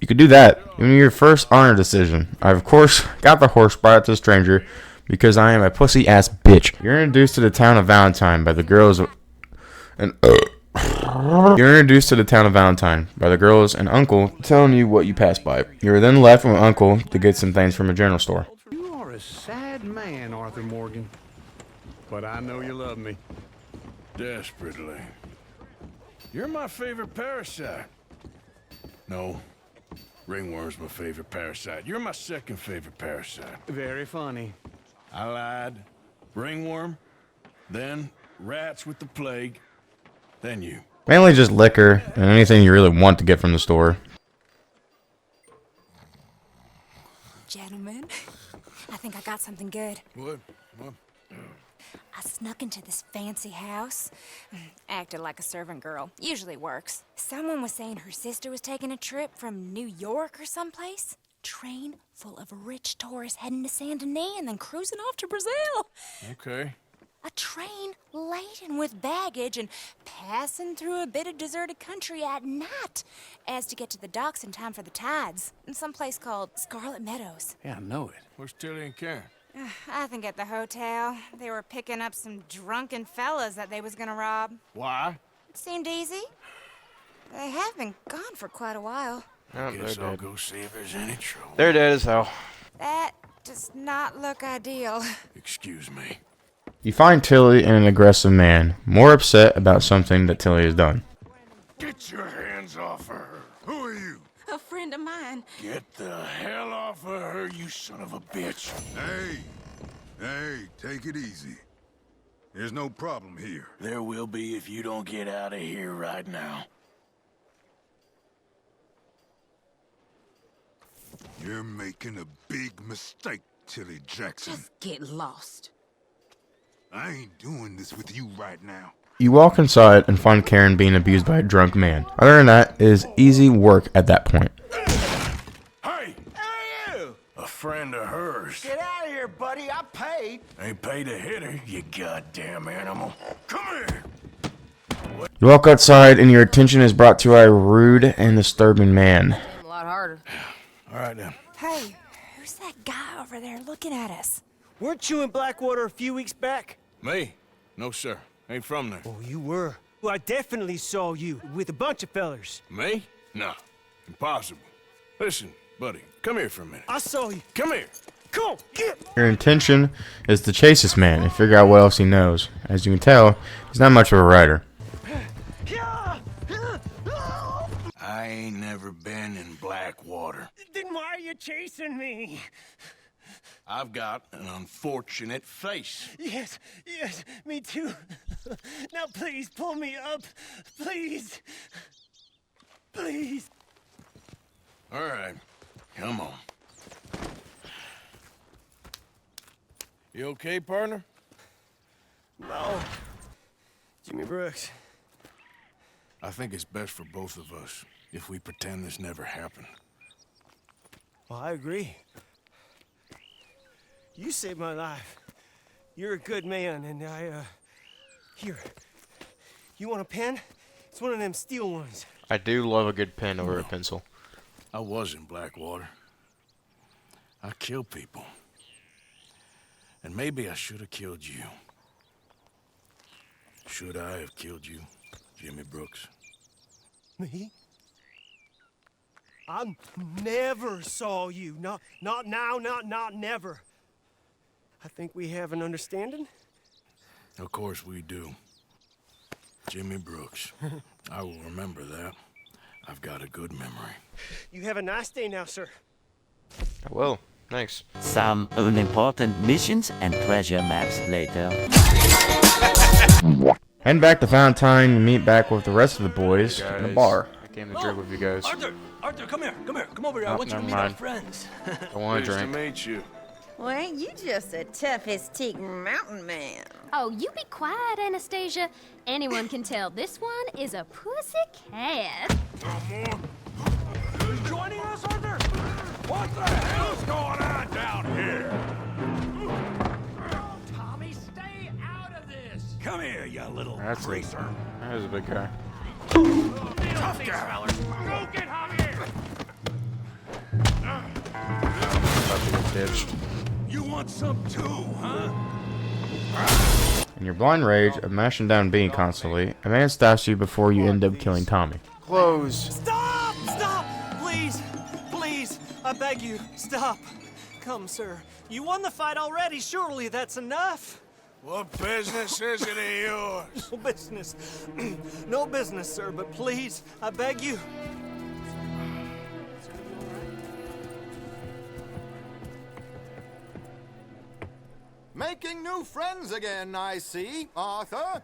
You could do that in your first honor decision. I, of course, got the horse, brought it to a stranger, because I am a pussy-ass bitch. You're introduced to the town of Valentine by the girls... You're introduced to the town of Valentine by the girls and uncle telling you what you passed by. You're then left with uncle to get some things from a general store. You are a sad man, Arthur Morgan. But I know you love me. Desperately. You're my favorite parasite. No. Ringworm's my favorite parasite. You're my second favorite parasite. Very funny. I lied. Ringworm. Then rats with the plague. Then you. Mainly just liquor and anything you really want to get from the store. Gentlemen, I think I got something good. What? I snuck into this fancy house. Acted like a servant girl. Usually works. Someone was saying her sister was taking a trip from New York or someplace. Train full of rich tourists heading to Saint Denis and then cruising off to Brazil. Okay. A train laden with baggage and passing through a bit of deserted country at night as to get to the docks in time for the tides in some place called Scarlet Meadows. Yeah, I know it. Where's Tilly and Karen? I think at the hotel. They were picking up some drunken fellas that they was gonna rob. Why? It seemed easy. They have been gone for quite a while. I guess I'll go see if there's any trouble. They're dead as hell. That does not look ideal. Excuse me. You find Tilly and an aggressive man, more upset about something that Tilly has done. Get your hands off of her. Who are you? A friend of mine. Get the hell off of her, you son of a bitch. Hey, take it easy. There's no problem here. There will be if you don't get out of here right now. You're making a big mistake, Tilly Jackson. Just get lost. I ain't doing this with you right now. You walk inside and find Karen being abused by a drunk man. Other than that, it is easy work at that point. Hey! Hey, you! A friend of hers. Get out of here, buddy. I paid. Ain't paid to hit her, you goddamn animal. Come here! You walk outside and your attention is brought to a rude and disturbing man. A lot harder. All right, then. Hey, who's that guy over there looking at us? Weren't you in Blackwater a few weeks back? Me? No, sir. Ain't from there. Oh, you were. Well, I definitely saw you with a bunch of fellers. Me? No. Impossible. Listen, buddy, come here for a minute. I saw you. Come here. Come on, get. Your intention is to chase this man and figure out what else he knows. As you can tell, he's not much of a rider. I ain't never been in Blackwater. Then why are you chasing me? I've got an unfortunate face. Yes, me too. Now please, pull me up. Please. Please. All right, come on. You okay, partner? No. Jimmy Brooks. I think it's best for both of us if we pretend this never happened. Well, I agree. You saved my life. You're a good man, and here. You want a pen? It's one of them steel ones. I do love a good pen over a pencil. I was in Blackwater. I killed people. And maybe I should have killed you. Should I have killed you, Jimmy Brooks? Me? I never saw you. Not now, not never. I think we have an understanding. Of course we do. Jimmy Brooks. I will remember that. I've got a good memory. You have a nice day now, sir. I will. Thanks. Some unimportant missions and treasure maps later. Head back to Valentine and meet back with the rest of the boys Hey in the bar. I came to drink Oh, with you guys. Arthur, come here, come over here. I want you to meet our friends. I want to drink. Nice to meet you. Well, ain't you just the toughest Tik mountain man? Oh, you be quiet, Anastasia. Anyone can tell this one is a pussy cat. You joining us, Arthur? What the hell's going on down here? Tommy, stay out of this! Come here, you little greaser. That is a big guy. Tough guy. Go get Javier! About to get ditched. You want some too, huh? In your blind rage of mashing down B constantly, a man stops you before you end up killing Tommy. Close. Stop! Stop! Please! Please! I beg you, stop! Come, sir. You won the fight already. Surely that's enough. What business is it of yours? No business. No business, sir, but please, I beg you. Making new friends again, I see, Arthur.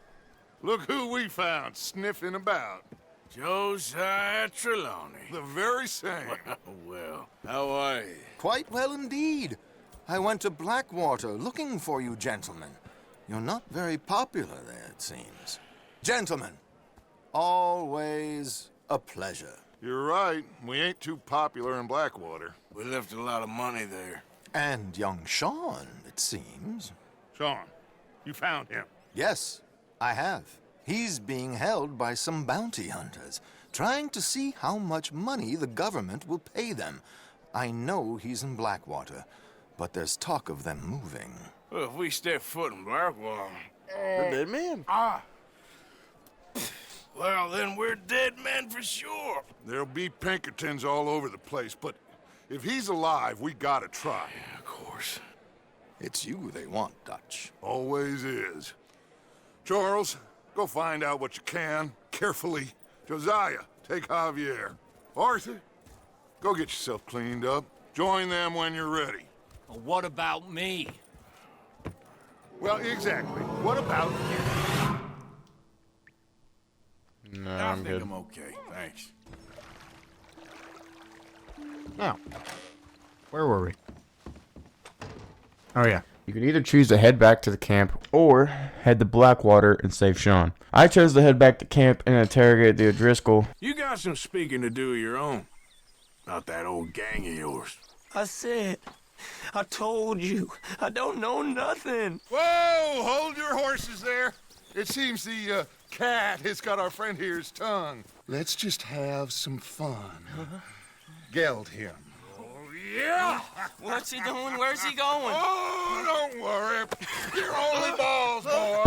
Look who we found sniffing about. Josiah Trelawney. The very same. Well, how are you? Quite well indeed. I went to Blackwater looking for you gentlemen. You're not very popular there, it seems. Gentlemen, always a pleasure. You're right. We ain't too popular in Blackwater. We left a lot of money there. And young Sean, it seems. Sean, you found him? Yes, I have. He's being held by some bounty hunters, trying to see how much money the government will pay them. I know he's in Blackwater, but there's talk of them moving. Well, if we step foot in Blackwater... The dead man? Well, then we're dead men for sure. There'll be Pinkertons all over the place, but if he's alive, we gotta try. Yeah, of course. It's you they want, Dutch. Always is. Charles, go find out what you can, carefully. Josiah, take Javier. Arthur, go get yourself cleaned up. Join them when you're ready. Well, what about me? Well, exactly. What about you? No, I I'm think good. I'm okay, thanks. Now, where were we? Oh yeah. You could either choose to head back to the camp or head to Blackwater and save Sean. I chose to head back to camp and interrogate the O'Driscoll. You got some speaking to do of your own. Not that old gang of yours. I said, I told you, I don't know nothing. Whoa! Hold your horses there. It seems the cat has got our friend here's tongue. Let's just have some fun. Geld him. Yeah! What's he doing? Where's he going? Oh, don't worry. You're only balls, boy.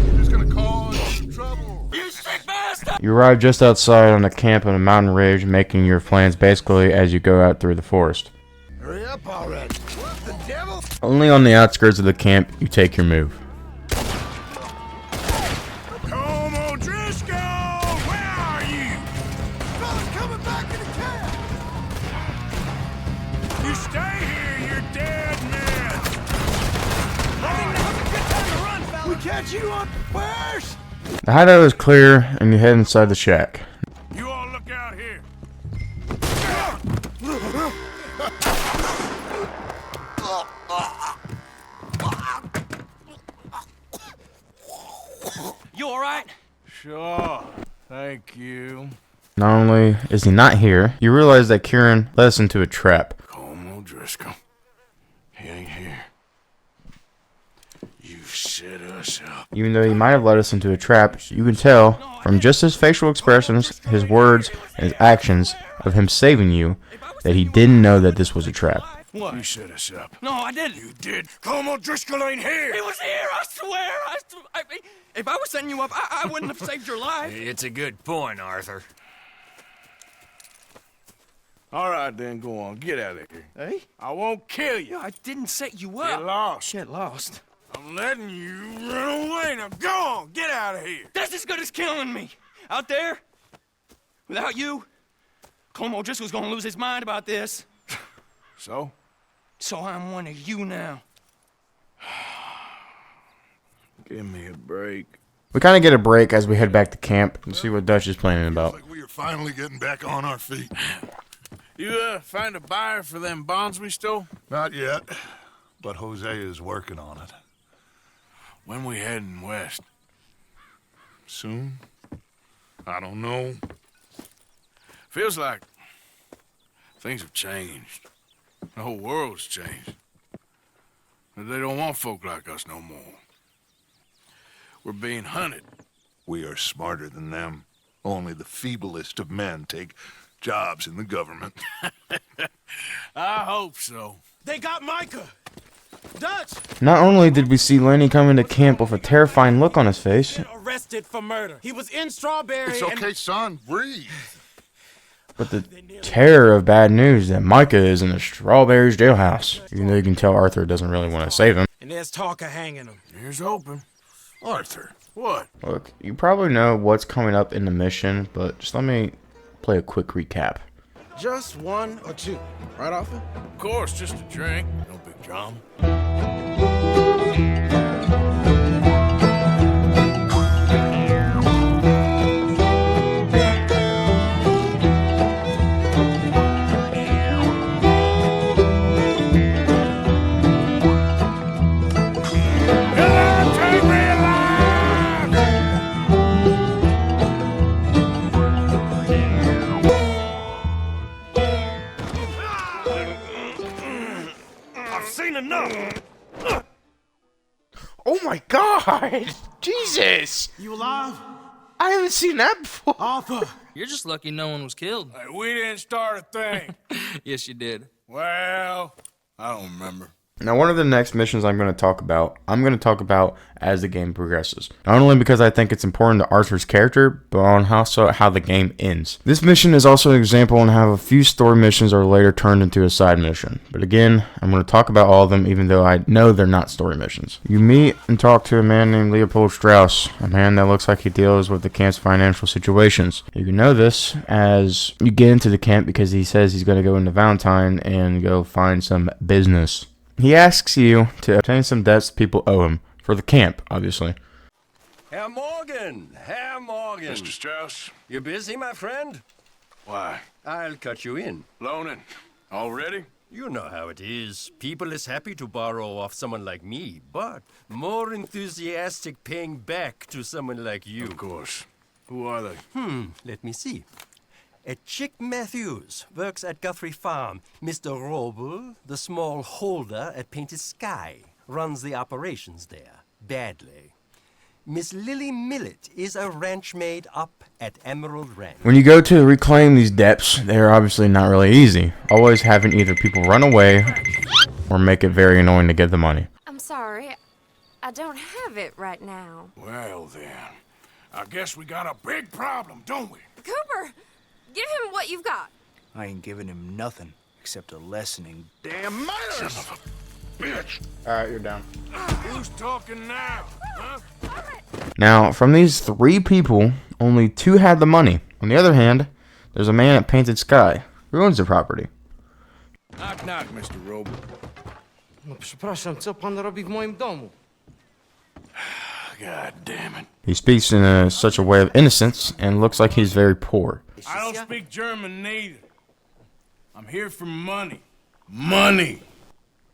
You're just gonna cause trouble. You sick bastard! You arrive just outside on a camp on a mountain ridge, making your plans basically as you go out through the forest. Hurry up already. What the devil? Only on the outskirts of the camp, you take your move. Come on, Driscoll! Where are you? Fellas coming back in the camp! You stay here, you're dead men! I think now's a good time to run, fella. We catch you up first! The hideout is clear, and you head inside the shack. You all look out here. You alright? Sure. Thank you. Not only is he not here, you realize that Kieran led us into a trap. Come on, Driscoll. He ain't here. You set us up. Even though he might have led us into a trap, you can tell from just his facial expressions, his words, and his actions of him saving you that he didn't know that this was a trap. What? You set us up. No, I didn't. You did. Come on, Driscoll ain't here. He was here, I swear. If I was setting you up, I wouldn't have saved your life. It's a good point, Arthur. All right, then, go on. Get out of here. Hey? I won't kill you. I didn't set you up. Get lost. Shit, lost. I'm letting you run away. Now go on. Get out of here. That's as good as killing me. Out there, without you, Colm O'Driscoll's gonna lose his mind about this. So? So I'm one of you now. Give me a break. We kind of get a break as we head back to camp and see what Dutch is planning about. Like we are finally getting back on our feet. You find a buyer for them bonds we stole? Not yet. but Jose is working on it. When we heading west? Soon? I don't know. Feels like things have changed. The whole world's changed. But they don't want folk like us no more. We're being hunted. We are smarter than them. Only the feeblest of men take jobs in the government. I hope so. They got Micah! Dutch! Not only did we see Lenny come into camp with a terrifying look on his face, Arrested for murder. He was in Strawberry. It's okay, son. Breathe. but the terror of bad news that Micah is in the Strawberries jailhouse. Even though you can tell Arthur doesn't really want to save him. And there's talk of hanging him. Here's hoping. Arthur, what? Look, you probably know what's coming up in the mission, but just let me play a quick recap. Just one or two. Right, Arthur? Of course, just a drink. No big drama. Oh my god! Jesus! You alive? I haven't seen that before. Arthur! You're just lucky no one was killed. Hey, we didn't start a thing. Yes, you did. Well, I don't remember. Now, one of the next missions I'm going to talk about as the game progresses. Not only because I think it's important to Arthur's character, but on also how the game ends. This mission is also an example on how a few story missions are later turned into a side mission. But again, I'm going to talk about all of them even though I know they're not story missions. You meet and talk to a man named Leopold Strauss, a man that looks like he deals with the camp's financial situations. You can know this as you get into the camp because he says he's going to go into Valentine and go find some business. He asks you to obtain some debts people owe him. For the camp, obviously. Herr Morgan! Herr Morgan! Mr. Strauss? You busy, my friend? Why? I'll cut you in. Loaning. Already? You know how it is. People is happy to borrow off someone like me, but more enthusiastic paying back to someone like you. Of course. Who are they? Let me see. Chick Matthews works at Guthrie Farm. Mr. Roble, the small holder at Painted Sky, runs the operations there, badly. Miss Lily Millet is a ranch maid up at Emerald Ranch. When you go to reclaim these debts, they're obviously not really easy. Always having either people run away or make it very annoying to get the money. I'm sorry. I don't have it right now. Well then, I guess we got a big problem, don't we? Cooper, give him what you've got. I ain't giving him nothing except a lessening. Damn manners! Son of a bitch! Alright, you're down. Who's talking now? Huh? Now, from these 3 people, only 2 had the money. On the other hand, there's a man at Painted Sky who owns the property. Knock, knock, Mr. Roble. No, przepraszam, co pan robi w moim domu? God damn it. He speaks in such a way of innocence and looks like he's very poor. I don't speak German neither. I'm here for money. Money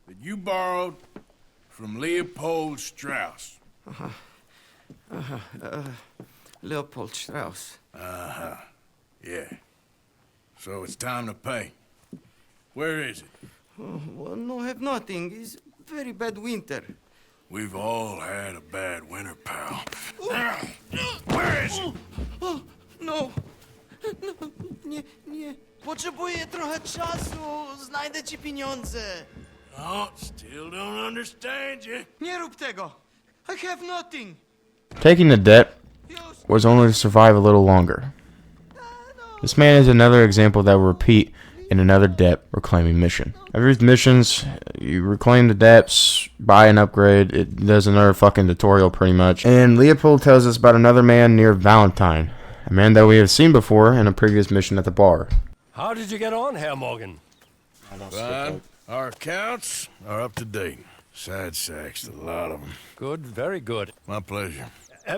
that you borrowed from Leopold Strauss. Leopold Strauss. Yeah. So it's time to pay. Where is it? Well, no, have nothing. It's very bad winter. We've all had a bad winter, pal. Where is it? No. Nie. Potrzebuję trochę czasu. Znajdę ci pieniądze. No, still don't understand you. Nie rób tego. I have nothing. Taking the debt was only to survive a little longer. This man is another example that will repeat in another debt reclaiming mission. Every missions, you reclaim the debts, buy an upgrade, it does another fucking tutorial pretty much. And Leopold tells us about another man near Valentine, a man that we have seen before in a previous mission at the bar. How did you get on, Herr Morgan? Fine. Our accounts are up to date. Sad sacks, a lot of them. Good, very good. My pleasure.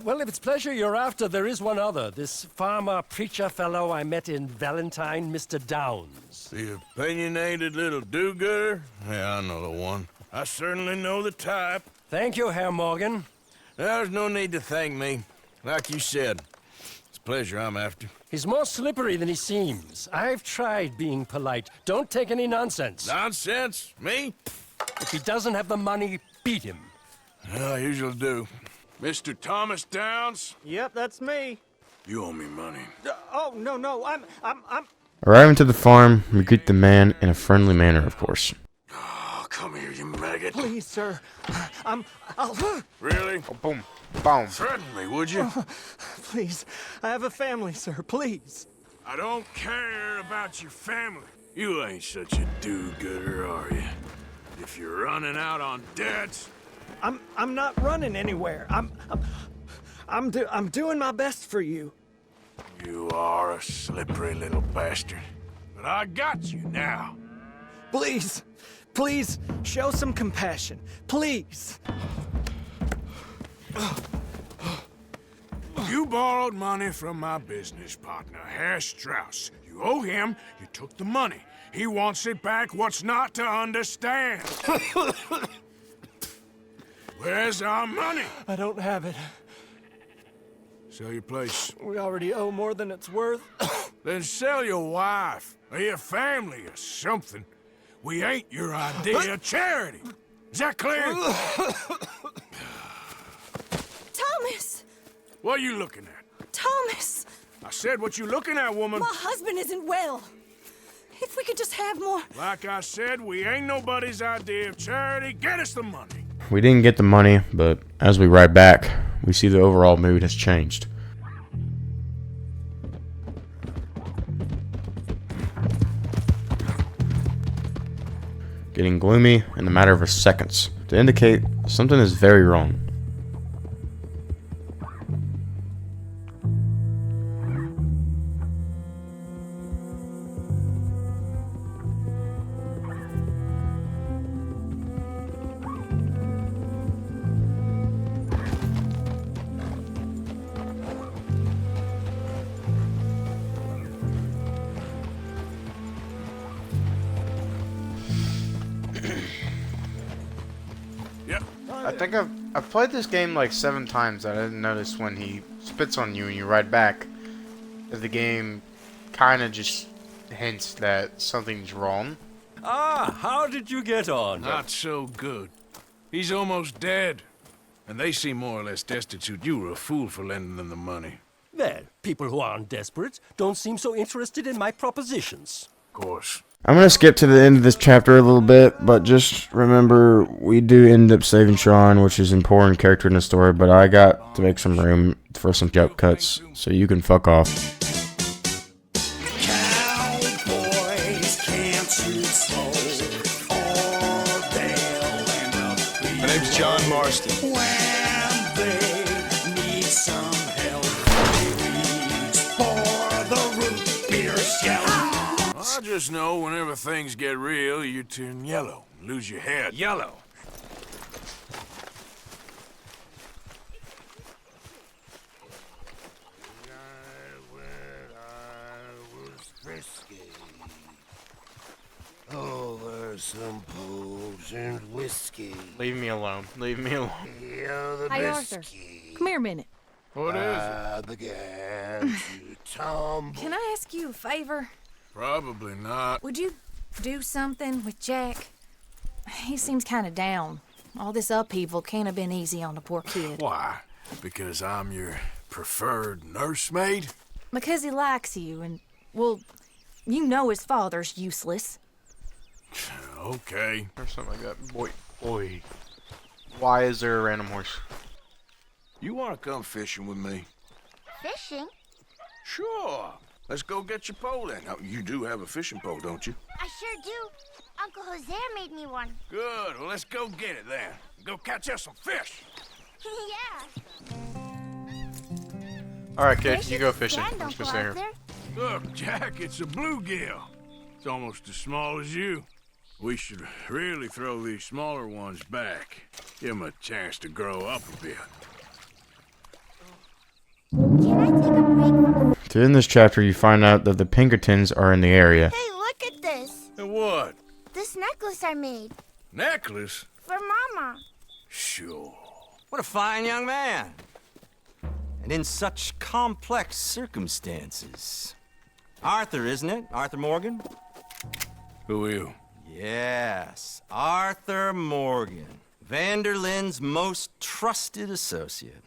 Well, if it's pleasure you're after, there is one other. This farmer preacher fellow I met in Valentine, Mr. Downs. The opinionated little do-gooder? Yeah, I know the one. I certainly know the type. Thank you, Herr Morgan. There's no need to thank me. Like you said, it's pleasure I'm after. He's more slippery than he seems. I've tried being polite. Don't take any nonsense. Nonsense? Me? If he doesn't have the money, beat him. I usually do. Mr. Thomas Downs? Yep, that's me. You owe me money. Oh, no, I'm... Arriving to the farm, we greet the man in a friendly manner, of course. Oh, come here, you maggot. Please, sir. I'll... Really? Oh, boom. Boom. Threaten me, would you? Please, I have a family, sir, please. I don't care about your family. You ain't such a do-gooder, are you? If you're running out on debts... I'm not running anywhere. I'm doing my best for you. You are a slippery little bastard. But I got you now. Please, show some compassion. Please. You borrowed money from my business partner, Herr Strauss. You owe him, you took the money. He wants it back, what's not to understand? Where's our money? I don't have it. Sell your place. We already owe more than it's worth. Then sell your wife, or your family, or something. We ain't your idea of charity. Is that clear? Thomas! What are you looking at? Thomas! I said what you looking at, woman. My husband isn't well. If we could just have more... Like I said, we ain't nobody's idea of charity. Get us the money. We didn't get the money, but as we ride back, we see the overall mood has changed. Getting gloomy in a matter of seconds to indicate something is very wrong. I think I've played this game like 7 times. I didn't notice when he spits on you and you ride back, that the game kind of just hints that something's wrong. Ah, how did you get on? Not so good. He's almost dead. And they seem more or less destitute. You were a fool for lending them the money. Well, people who aren't desperate don't seem so interested in my propositions. Of course. I'm going to skip to the end of this chapter a little bit, but just remember we do end up saving Sean, which is an important character in the story, but I got to make some room for some jump cuts, so you can fuck off. My name's John Marston. When they need some help, they reach for the root beer shelf. I just know whenever things get real, you turn yellow, lose your head. Yellow. Over some pools and whiskey. Leave me alone. Leave me alone. Hey, Arthur. Come here a minute. What is it? Began to tumble. Can I ask you a favor? Probably not. Would you do something with Jack? He seems kind of down. All this upheaval can't have been easy on the poor kid. Why? Because I'm your preferred nursemaid? Because he likes you, and, well, you know his father's useless. Okay. Or something like that. Boy. Why is there a random horse? You want to come fishing with me? Fishing? Sure. Let's go get your pole then. Now, you do have a fishing pole, don't you? I sure do. Uncle Jose made me one. Good. Well, let's go get it then. Go catch us some fish. Yeah. Alright, kid, you go fishing. I'm just gonna stay here. Look, Jack, it's a bluegill. It's almost as small as you. We should really throw these smaller ones back. Give them a chance to grow up a bit. To end this chapter, you find out that the Pinkertons are in the area. Hey, look at this. And what? This necklace I made. Necklace? For for Mama. Sure. What a fine young man. And in such complex circumstances. Arthur, isn't it? Arthur Morgan? Who are you? Yes, Arthur Morgan. Vanderlyn's most trusted associate.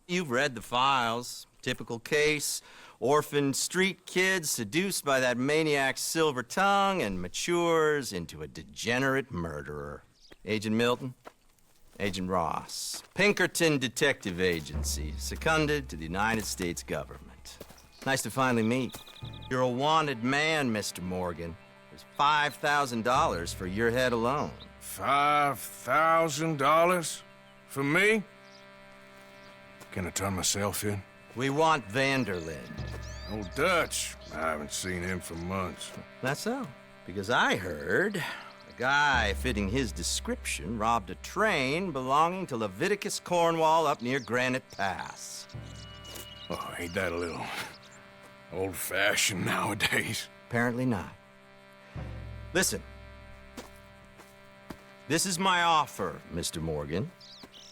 You've read the files. Typical case. Orphaned street kid seduced by that maniac's silver tongue and matures into a degenerate murderer. Agent Milton? Agent Ross. Pinkerton Detective Agency, seconded to the United States government. Nice to finally meet. You're a wanted man, Mr. Morgan. There's $5,000 for your head alone. $5,000? For me? Can I turn myself in? We want Vanderlyn. Old Dutch. I haven't seen him for months. That's so. Because I heard a guy fitting his description robbed a train belonging to Leviticus Cornwall up near Granite Pass. Oh, ain't that a little old-fashioned nowadays? Apparently not. Listen. This is my offer, Mr. Morgan.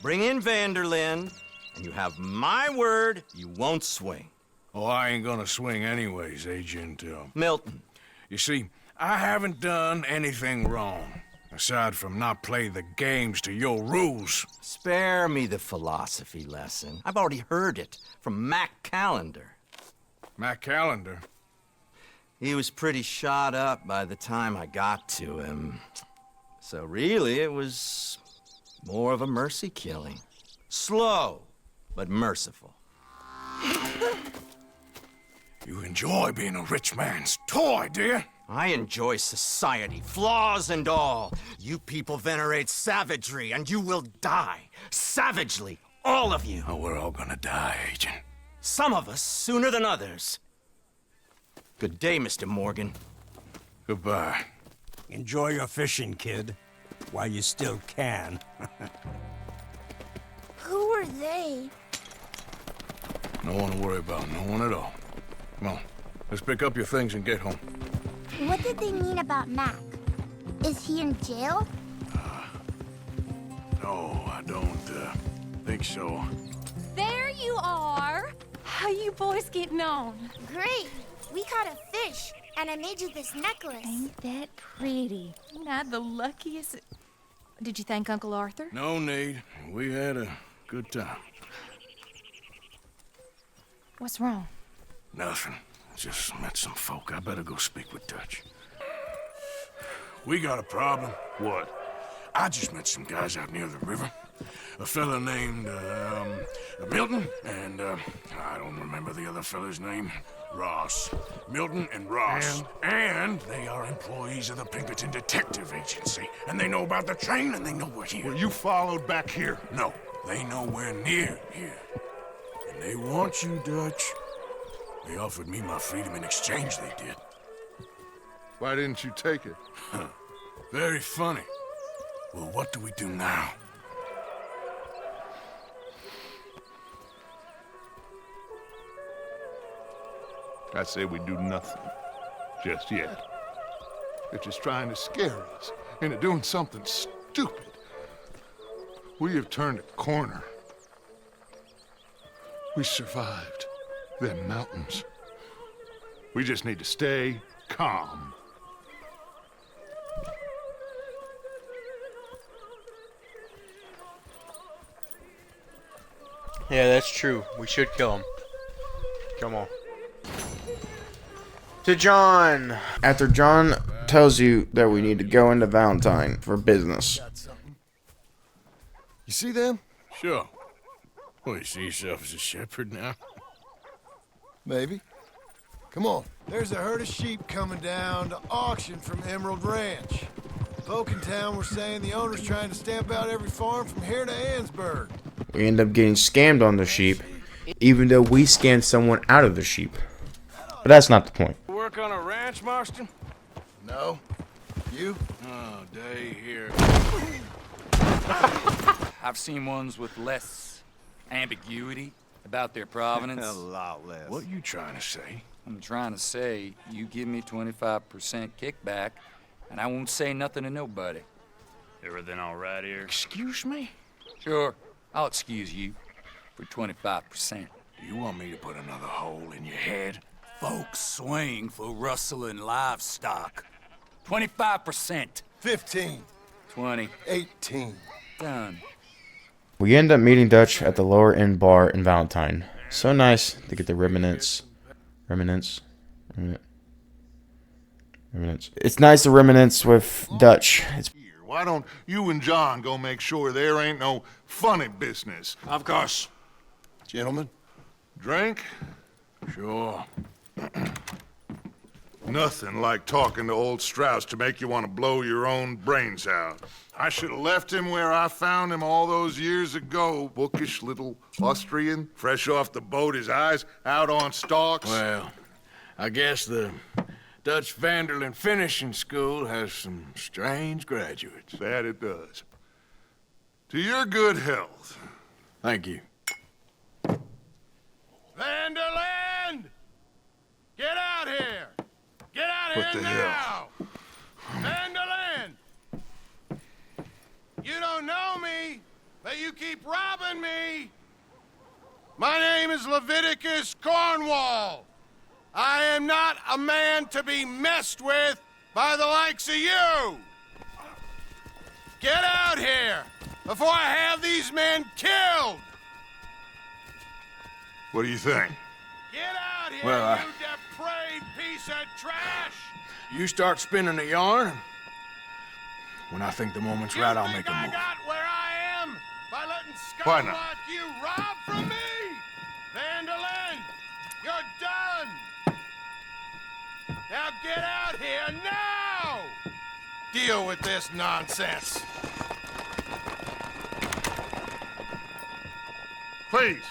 Bring in Vanderlyn, and you have my word you won't swing. Oh, I ain't gonna swing anyways, Agent, Milton. You see, I haven't done anything wrong, aside from not playing the games to your rules. Spare me the philosophy lesson. I've already heard it from Mac Callender. Mac Callender? He was pretty shot up by the time I got to him. So really, it was more of a mercy killing. Slow, but merciful. You enjoy being a rich man's toy, do you? I enjoy society, flaws and all. You people venerate savagery, and you will die. Savagely, all of you. Oh, we're all gonna die, Agent. Some of us sooner than others. Good day, Mr. Morgan. Goodbye. Enjoy your fishing, kid, while you still can. Who are they? No one to worry about, no one at all. Come on, let's pick up your things and get home. What did they mean about Mac? Is he in jail? No, I don't, think so. There you are. How you boys getting on? Great. We caught a fish, and I made you this necklace. Ain't that pretty? Ain't I the luckiest? Did you thank Uncle Arthur? No need. We had a good time. What's wrong? Nothing. Just met some folk. I better go speak with Dutch. We got a problem. What? I just met some guys out near the river. A fella named, Milton, and, I don't remember the other fella's name. Ross. Milton and Ross. And they are employees of the Pinkerton Detective Agency. And they know about the train, and they know we're here. Were you followed back here? No, they know we're near here. And they want you, Dutch. They offered me my freedom in exchange, they did. Why didn't you take it? Very funny. Well, what do we do now? I say we do nothing. Just yet. They're just trying to scare us into doing something stupid. We have turned a corner. We survived them mountains. We just need to stay calm. Yeah, that's true. We should kill him. Come on. To John. After John tells you that we need to go into Valentine for business. You see them? Sure. Well, you see yourself as a shepherd now? Maybe. Come on. There's a herd of sheep coming down to auction from Emerald Ranch. Folk in town were saying the owner's trying to stamp out every farm from here to Ansburg. We end up getting scammed on the sheep, even though we scammed someone out of the sheep. But that's not the point. Work on a ranch, Marston? No. You? Oh, day here. I've seen ones with less ambiguity about their provenance. A lot less. What you trying to say? I'm trying to say you give me 25% kickback, and I won't say nothing to nobody. Everything all right here? Excuse me? Sure, I'll excuse you for 25%. Do you want me to put another hole in your head? Folks swing for rustling livestock. 25%. 15. 20. 18. Done. We end up meeting Dutch at the lower end bar in Valentine. So nice to get the remnants. It's nice to reminisce with Dutch. It's Why don't you and John go make sure there ain't no funny business? Of course. Gentlemen? Drink? Sure. Nothing like talking to old Strauss to make you want to blow your own brains out. I should have left him where I found him all those years ago. Bookish little Austrian, fresh off the boat, his eyes out on stalks. Well, I guess the Dutch Vanderlyn Finishing School has some strange graduates. That it does. To your good health. Thank you. Vanderlyn! Get out here! Get out What here the now! hell? Vanderlyn! You don't know me, but you keep robbing me! My name is Leviticus Cornwall. I am not a man to be messed with by the likes of you! Get out here before I have these men killed! What do you think? Get out here, Well, you depraved piece of trash! You start spinning the yarn. When I think the moment's right, I'll make a move. I got where I am by letting Why scum not? like you rob from me! Vanderlyn, you're done! Now get out here now! Deal with this nonsense. Please,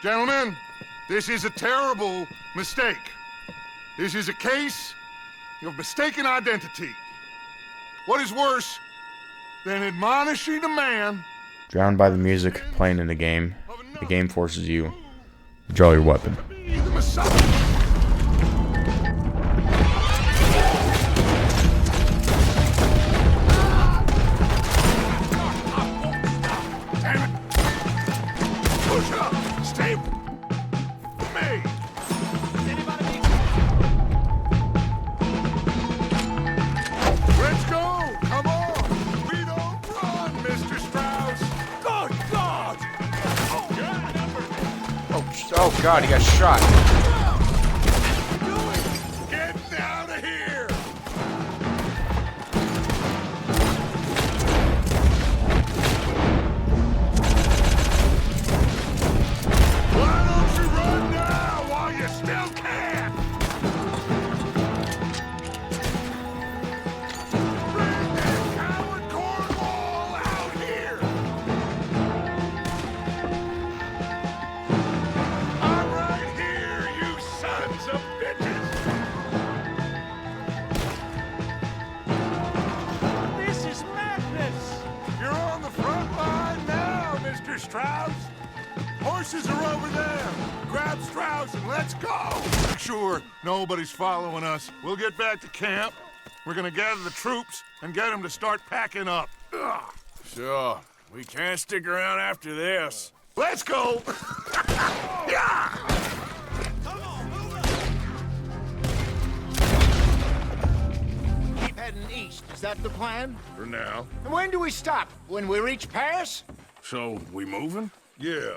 gentlemen, this is a terrible mistake. This is a case of mistaken identity. What is worse than admonishing a man? drowned by the music playing in the game. The game forces you to draw your weapon. The Messiah. Oh god, he got shot. Get out of here! Why don't you run now while you still can? Bring that coward Cornwall out here! I'm right here, you sons of bitches! This is madness! You're on the front line now, Mr. Strauss! Horses are over there! Grab Strauss and let's go! Make sure nobody's following us. We'll get back to camp. We're gonna gather the troops and get them to start packing up. Ugh. Sure. We can't stick around after this. Let's go! Yeah! Keep heading east. Is that the plan? For now. And when do we stop? When we reach Paris? So, we moving? Yeah.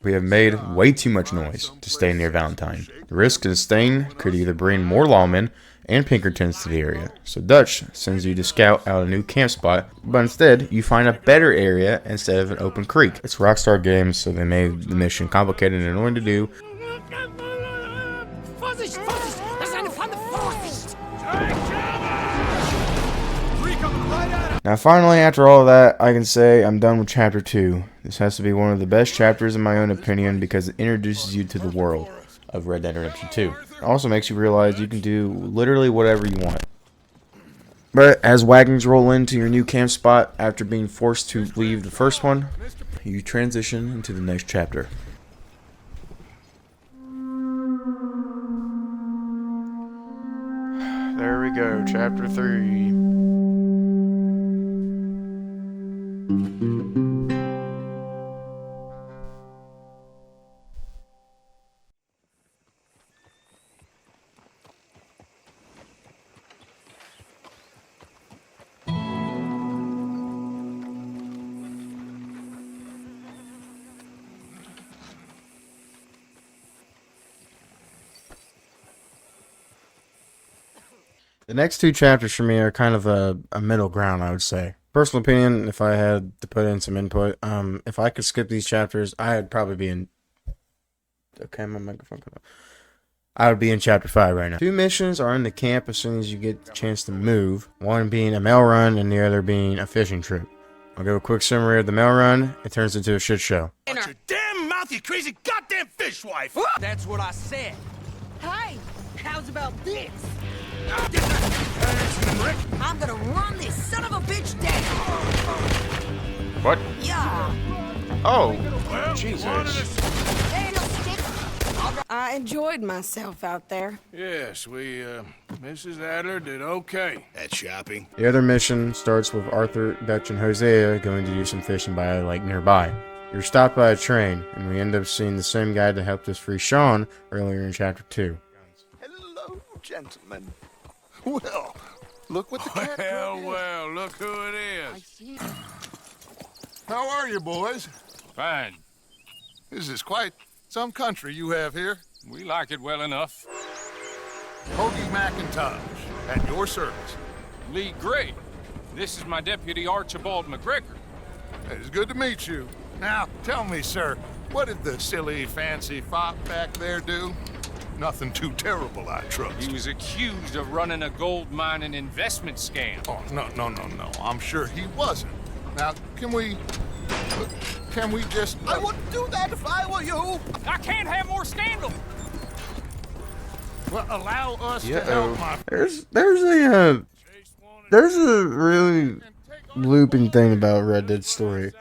We have made way too much noise to stay near Valentine. The risk of staying could either bring more lawmen and Pinkertons to the area. So Dutch sends you to scout out a new camp spot, but instead you find a better area instead of an open creek. It's Rockstar Games, so they made the mission complicated and annoying to do. Vorsicht, Vorsicht! Das ist eine Pfanne! Vorsicht! Now finally, after all of that, I can say I'm done with Chapter 2. This has to be one of the best chapters in my own opinion because it introduces you to the world of Red Dead Redemption 2. It also makes you realize you can do literally whatever you want. But as wagons roll into your new camp spot after being forced to leave the first one, you transition into the next chapter. There we go, Chapter 3. The next two chapters for me are kind of a middle ground, I would say. Personal opinion, if I had to put in some input, if I could skip these chapters, I'd probably be in... Okay, my microphone cut off. I would be in chapter 5 right now. Two missions are in the camp as soon as you get the chance to move. One being a mail run and the other being a fishing trip. I'll give a quick summary of the mail run. It turns into a shit show. Watch your damn mouth, you crazy goddamn fishwife! That's what I said. Hey, how's about this? Rick. I'm gonna run this son of a bitch down. What? Yeah. Oh, Well, Jesus. I enjoyed myself out there. Yes, Mrs. Adler did okay. At shopping. The other mission starts with Arthur, Dutch, and Hosea going to do some fishing by a lake nearby. You're stopped by a train, and we end up seeing the same guy that helped us free Sean earlier in chapter 2. Hello, gentlemen. Well, look what the cat Well, look who it is. How are you, boys? Fine. This is quite some country you have here. We like it well enough. Hoagie McIntosh, at your service. Lee Gray. This is my deputy Archibald McGregor. It's good to meet you. Now, tell me, sir, what did the silly, fancy fop back there do? Nothing too terrible, I trust. He was accused of running a gold mine and investment scam. Oh, no. I'm sure he wasn't. Now, can we just... I wouldn't do that if I were you. I can't have more scandal. Well, allow us to help my... There's a really looping thing about Red Dead story.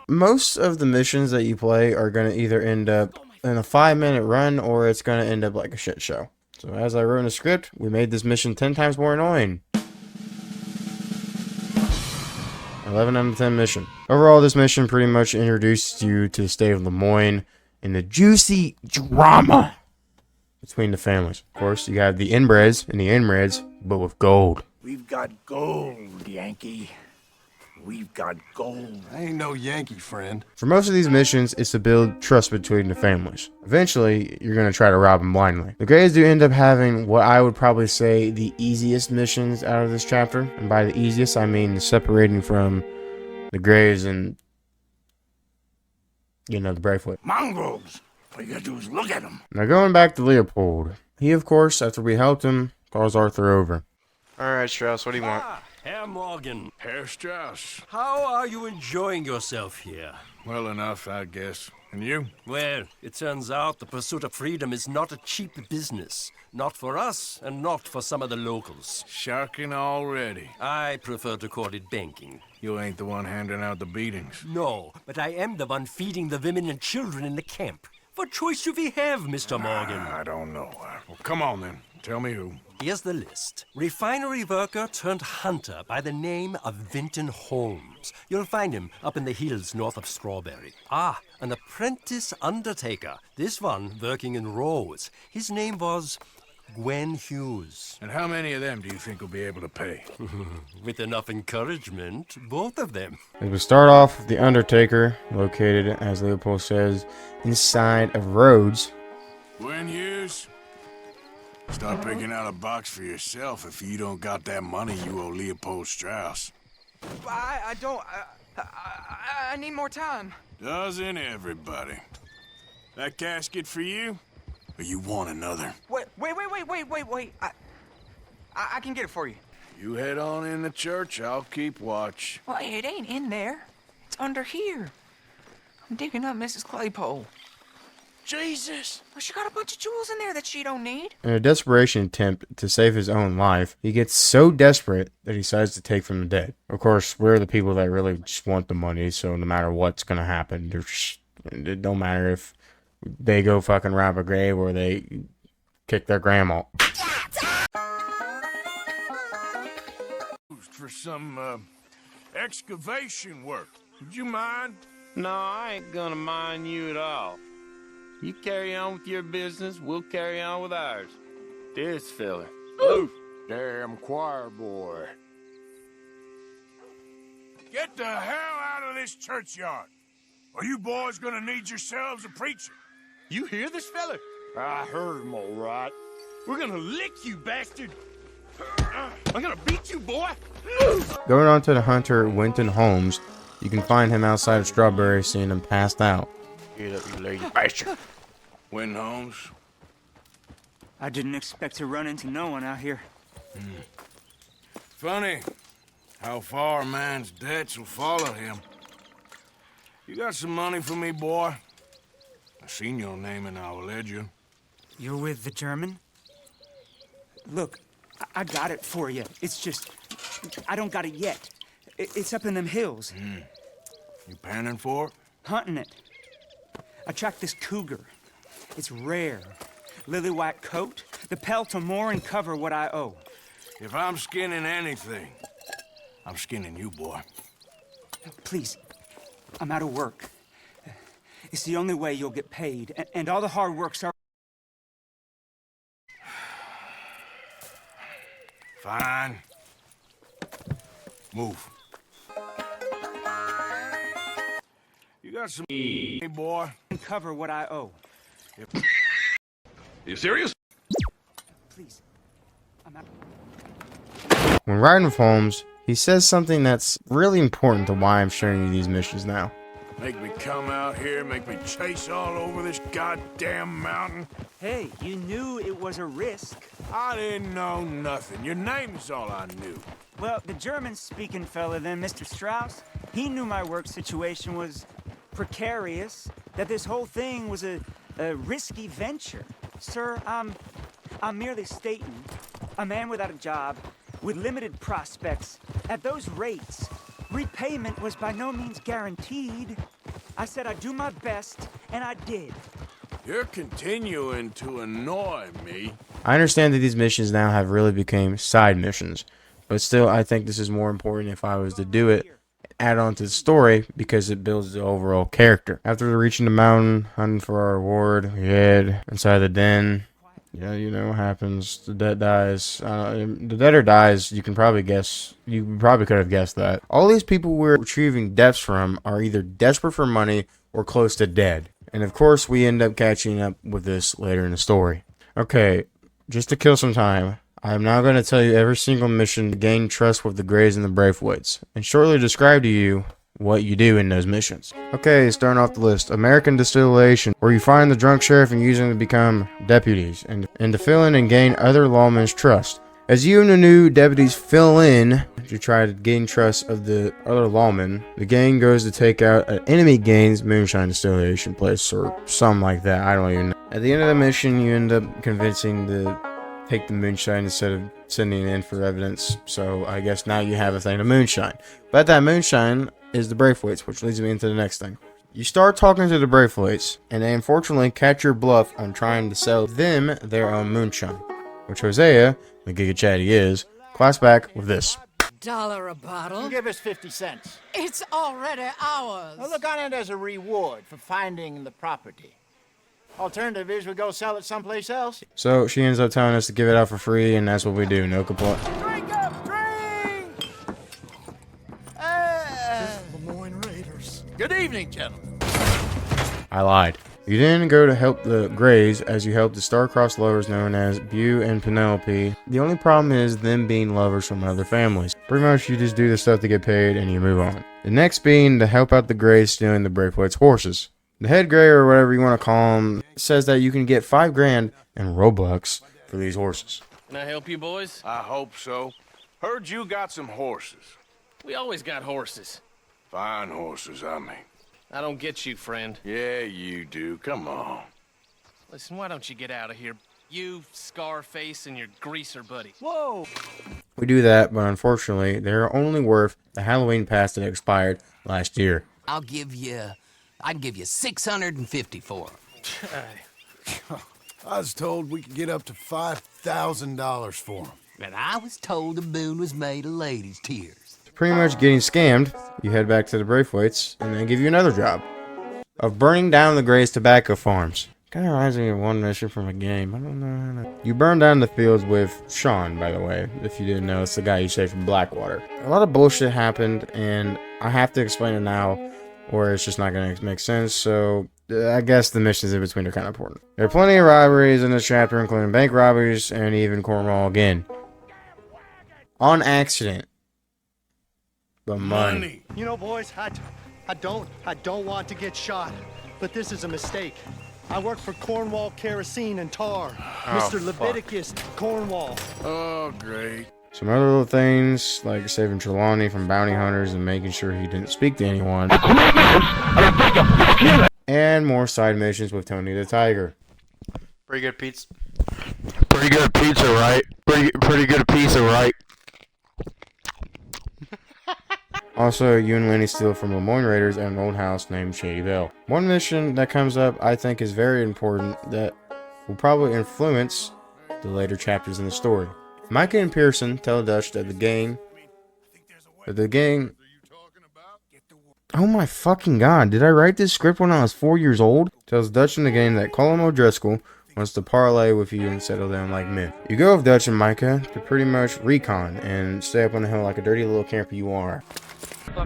Most of the missions that you play are going to either end up in a 5-minute run or it's going to end up like a shit show. So as I wrote in the script, we made this mission 10 times more annoying. 11 out of 10 mission. Overall, this mission pretty much introduced you to the state of Lemoyne and the juicy drama between the families. Of course, you have the inbreds and the inbreds, but with gold. We've got gold, Yankee. We've got gold. I ain't no Yankee, friend. For most of these missions, it's to build trust between the families. Eventually, you're going to try to rob them blindly. The Greys do end up having what I would probably say the easiest missions out of this chapter. And by the easiest, I mean separating from the Greys and, you know, the Bravefoot. Mongrels. All you gotta do is look at them. Now going back to Leopold. He, of course, after we helped him, calls Arthur over. Alright, Strauss, what do you want? Herr Morgan. Herr Strauss. How are you enjoying yourself here? Well enough, I guess. And you? Well, it turns out the pursuit of freedom is not a cheap business. Not for us, and not for some of the locals. Sharking already. I prefer to call it banking. You ain't the one handing out the beatings. No, but I am the one feeding the women and children in the camp. What choice do we have, Mr. Morgan? I don't know. Well, come on then. Tell me who. Here's the list. Refinery worker turned hunter by the name of Vinton Holmes. You'll find him up in the hills north of Strawberry. Ah, an apprentice undertaker. This one working in Rose. His name was Gwen Hughes. And how many of them do you think will be able to pay? With enough encouragement, both of them. As we start off with the Undertaker, located, as Leopold says, inside of Rhodes. Gwen Hughes? Start picking out a box for yourself if you don't got that money you owe Leopold Strauss. I don't... I need more time. Doesn't everybody? That casket for you? Or you want another? Wait. I can get it for you. You head on in the church, I'll keep watch. Well, it ain't in there. It's under here. I'm digging up Mrs. Claypole. Jesus! Well, she got a bunch of jewels in there that she don't need. In a desperation attempt to save his own life, he gets so desperate that he decides to take from the dead. Of course, we're the people that really just want the money, so no matter what's gonna happen, it don't matter if they go fucking rob a grave or they kick their grandma. For some excavation work. Would you mind? No, I ain't gonna mind you at all. You carry on with your business, we'll carry on with ours. This fella. Oof. Damn choir boy. Get the hell out of this churchyard. Or you boys gonna need yourselves a preacher. You hear this fella? I heard him all right. We're gonna lick you, bastard! I'm gonna beat you, boy! Going on to the hunter Winton Holmes, you can find him outside of Strawberry, seeing him passed out. Get up, you lazy bastard. Win Holmes. I didn't expect to run into no one out here. Funny how far a man's debts will follow him. You got some money for me, boy? I seen your name in our ledger. You're with the German? Look, I got it for you. It's just, I don't got it yet. It's up in them hills. You panning for it? Hunting it. I tracked this cougar. It's rare. Lily white coat, the pelt will more and cover what I owe. If I'm skinning anything, I'm skinning you, boy. Please, I'm out of work. It's the only way you'll get paid, and all the hard work's are... Fine. Move. You got some hey, boy. Cover what I owe. Are you serious? Please, I'm out. When riding with Holmes, he says something that's really important to why I'm showing you these missions now. Make me come out here, make me chase all over this goddamn mountain. Hey, you knew it was a risk. I didn't know nothing. Your name is all I knew. Well, the German-speaking fella then, Mr. Strauss, he knew my work situation was precarious, that this whole thing was a risky venture. Sir, I'm merely stating, a man without a job, with limited prospects, at those rates, repayment was by no means guaranteed. I said I'd do my best, and I did. You're continuing to annoy me. I understand that these missions now have really become side missions, but still I think this is more important if I was to do it, add on to the story, because it builds the overall character. After reaching the mountain, hunting for our reward, we head inside the den. Yeah, you know what happens. The dead dies. The debtor dies. You can probably guess. You probably could have guessed that. All these people we're retrieving deaths from are either desperate for money or close to dead. And of course, we end up catching up with this later in the story. Okay, just to kill some time, I am now going to tell you every single mission to gain trust with the Greys and the Braithwaites, and shortly describe to you what you do in those missions. Okay, starting off the list. American Distillation, where you find the drunk sheriff and use them to become deputies, and to fill in and gain other lawmen's trust. As you and the new deputies fill in to try to gain trust of the other lawmen, the gang goes to take out an enemy gang's moonshine distillation place, or something like that, I don't even know. At the end of the mission, you end up convincing to take the moonshine instead of sending it in for evidence, so I guess now you have a thing of moonshine. But that moonshine is the Braithwaites, which leads me into the next thing. You start talking to the Braithwaites, and they unfortunately catch your bluff on trying to sell them their own moonshine, which Hosea, the giga chat he is, claps back with this. $1 a bottle? Give us 50 cents. It's already ours. Well, look on it as a reward for finding the property. Alternative is we go sell it someplace else. So she ends up telling us to give it out for free, and that's what we do, no complaint. Drink up, drink! Lemoyne Raiders. Good evening, gentlemen. I lied. You then go to help the Greys as you help the star-crossed lovers known as Beau and Penelope. The only problem is them being lovers from other families. Pretty much you just do the stuff to get paid and you move on. The next being to help out the Greys stealing the Braithwaites' horses. The head Grey, or whatever you want to call him, says that you can get $5 grand in Robux for these horses. Can I help you, boys? I hope so. Heard you got some horses. We always got horses. Fine horses, I mean. I don't get you, friend. Yeah, you do. Come on. Listen, why don't you get out of here? You, Scarface, and your greaser buddy. Whoa! We do that, but unfortunately, they're only worth the Halloween pass that expired last year. I can give you 650 for them. I was told we could get up to $5,000 for them. And I was told the moon was made of ladies' tears. pretty much getting scammed, you head back to the Braithwaites, and they give you another job of burning down the Gray's tobacco farms. Kind of reminds me of one mission from a game. I don't know how to... You burn down the fields with Sean, by the way. If you didn't know, it's the guy you saved from Blackwater. A lot of bullshit happened, and I have to explain it now, or it's just not going to make sense. So I guess the missions in between are kind of important. There are plenty of robberies in this chapter, including bank robberies and even Cornwall again. On accident. But money. You know, boys, I don't want to get shot, but this is a mistake. I work for Cornwall Kerosene and Tar. Mr. Leviticus Cornwall. Oh, great. Some other little things, like saving Trelawney from bounty hunters and making sure he didn't speak to anyone. And more side missions with Tony the Tiger. Pretty good pizza. Pretty good pizza, right? Pretty good pizza, right? Also, you and Lenny steal from Lemoyne Raiders at an old house named Shady Belle. One mission that comes up I think is very important that will probably influence the later chapters in the story. Micah and Pearson tell Dutch that the gang... Oh my fucking god, did I write this script when I was 4 years old? Tells Dutch and the gang that Colum O'Driscoll wants to parlay with you and settle down like men. You go with Dutch and Micah to pretty much recon and stay up on the hill like a dirty little camper you are. Shoot a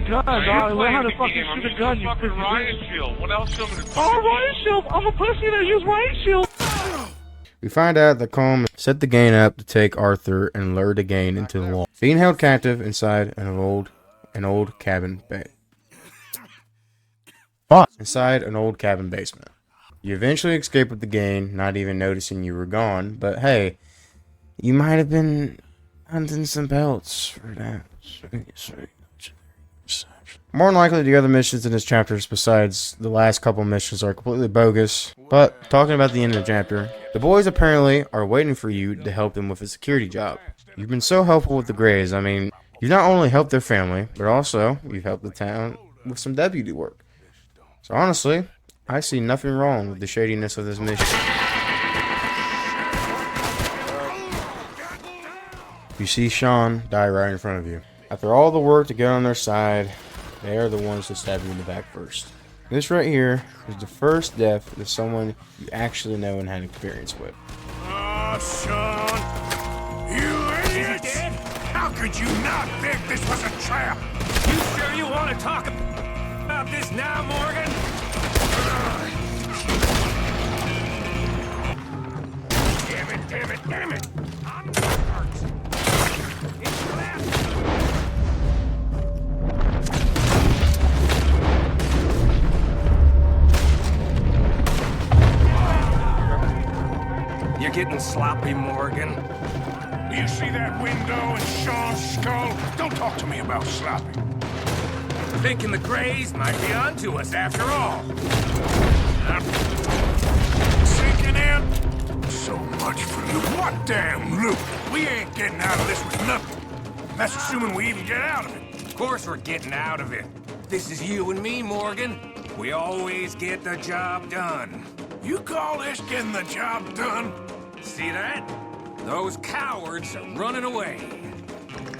gun, dog. Learn how to fucking shoot a gun, you freaking riot shield. What else? Oh, riot shield. I'm a pussy that use riot shield. We find out that Colm set the gang up to take Arthur and lure the gang into the wall, being held captive inside an old cabin basement. You eventually escape with the gang, not even noticing you were gone, but hey, you might have been hunting some pelts for that. More than likely, the other missions in this chapter, besides the last couple missions, are completely bogus. But talking about the end of the chapter, the boys apparently are waiting for you to help them with a security job. You've been so helpful with the Greys. I mean, you've not only helped their family, but also you've helped the town with some deputy work. So honestly, I see nothing wrong with the shadiness of this mission. You see Sean die right in front of you. After all the work to get on their side, they are the ones that stab you in the back first. This right here is the first death of someone you actually know and had experience with. Oh, Sean! You idiot! How could you not think this was a trap? You sure you want to talk about this now, Morgan? Damn it! You're getting sloppy, Morgan. You see that window in Sean's skull? Don't talk to me about sloppy. Thinking the Greys might be onto us after all. Sinking in? So much for loot. What damn loot? We ain't getting out of this with nothing. That's assuming we even get out of it. Of course we're getting out of it. This is you and me, Morgan. We always get the job done. You call this getting the job done? See that? Those cowards are running away.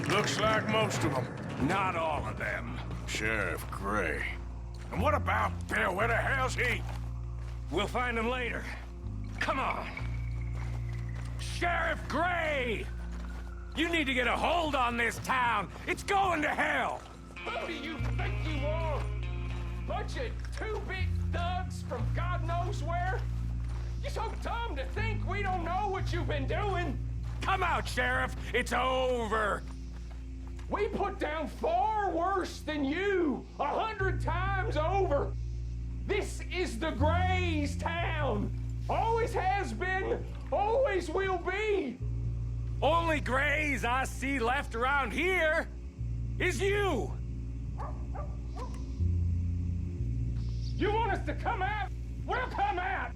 Looks like most of them. Not all of them. Sheriff Gray. And what about Bill? Where the hell's he? We'll find him later. Come on. Sheriff Gray! You need to get a hold on this town. It's going to hell. Who do you think you are? Bunch of two-bit thugs from God knows where? You're so dumb to think we don't know what you've been doing. Come out, Sheriff. It's over. We put down far worse than you, 100 times over. This is the Greys' town. Always has been, always will be. Only Greys I see left around here is you. You want us to come out? We'll come out.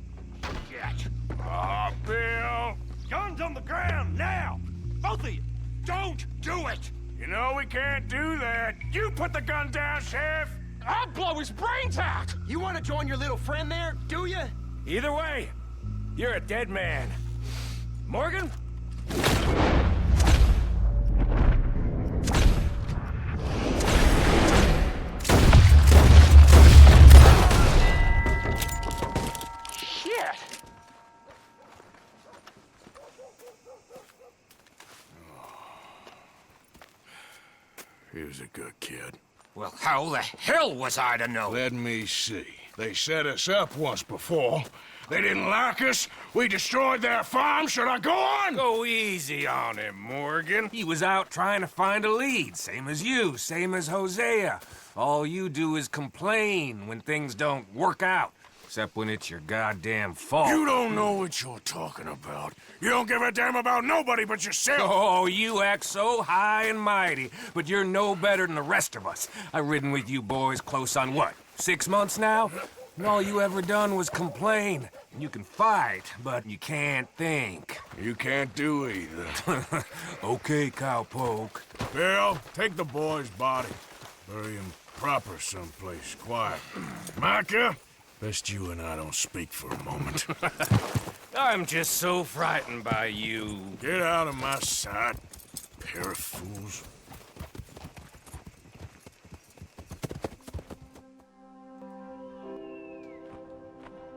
Oh, Bill. Guns on the ground, now. Both of you. Don't do it. You know we can't do that. You put the gun down, Sheriff. I'll blow his brains out. You want to join your little friend there, do you? Either way, you're a dead man. Morgan? He was a good kid. Well, how the hell was I to know? Let me see. They set us up once before. They didn't like us. We destroyed their farm. Should I go on? Go easy on him, Morgan. He was out trying to find a lead, same as you, same as Hosea. All you do is complain when things don't work out. Except when it's your goddamn fault. You don't know what you're talking about. You don't give a damn about nobody but yourself. Oh, you act so high and mighty, but you're no better than the rest of us. I've ridden with you boys close on what, 6 months now? And all you ever done was complain. You can fight, but you can't think. You can't do either. Okay, cowpoke. Bill, take the boy's body. Bury him proper someplace quiet. Micah, best you and I don't speak for a moment. I'm just so frightened by you. Get out of my sight, pair of fools.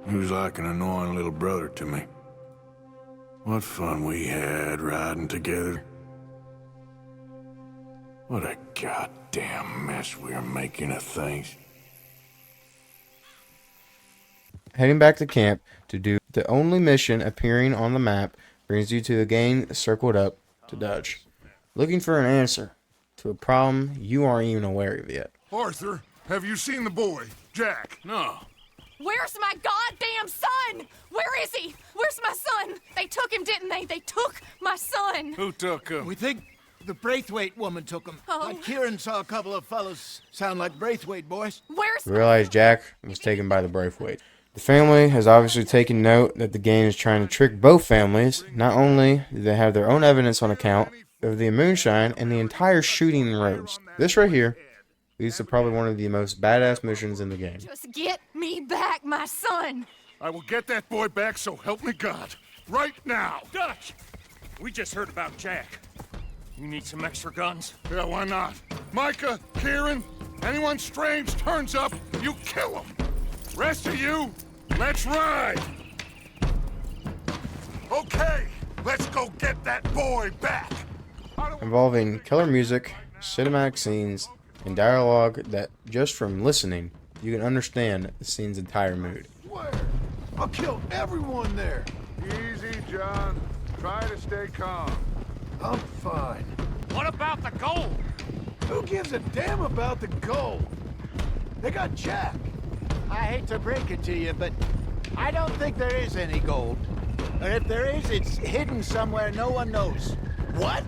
He was like an annoying little brother to me. What fun we had riding together. What a goddamn mess we are making of things. Heading back to camp to do the only mission appearing on the map brings you to the game circled up to Dutch, looking for an answer to a problem you aren't even aware of yet. Arthur, have you seen the boy, Jack? No. Where's my goddamn son? Where is he? Where's my son? They took him, didn't they? They took my son. Who took him? We think the Braithwaite woman took him. Oh. Kieran saw a couple of fellas sound like Braithwaite boys. Where's We realize Jack was taken by the Braithwaite. The family has obviously taken note that the game is trying to trick both families. Not only do they have their own evidence on account of the moonshine and the entire shooting in roads. This right here leads to probably one of the most badass missions in the game. Just get me back, my son. I will get that boy back, so help me God. Right now. Dutch! We just heard about Jack. You need some extra guns? Yeah, why not? Micah, Kieran, anyone strange turns up, you kill him. Rest of you, let's ride. Okay, let's go get that boy back. Involving killer music, cinematic scenes, and dialogue that just from listening, you can understand the scene's entire mood. Where? I'll kill everyone there. Easy, John. Try to stay calm. I'm fine. What about the gold? Who gives a damn about the gold? They got Jack. I hate to break it to you, but I don't think there is any gold. Or if there is, it's hidden somewhere no one knows. What?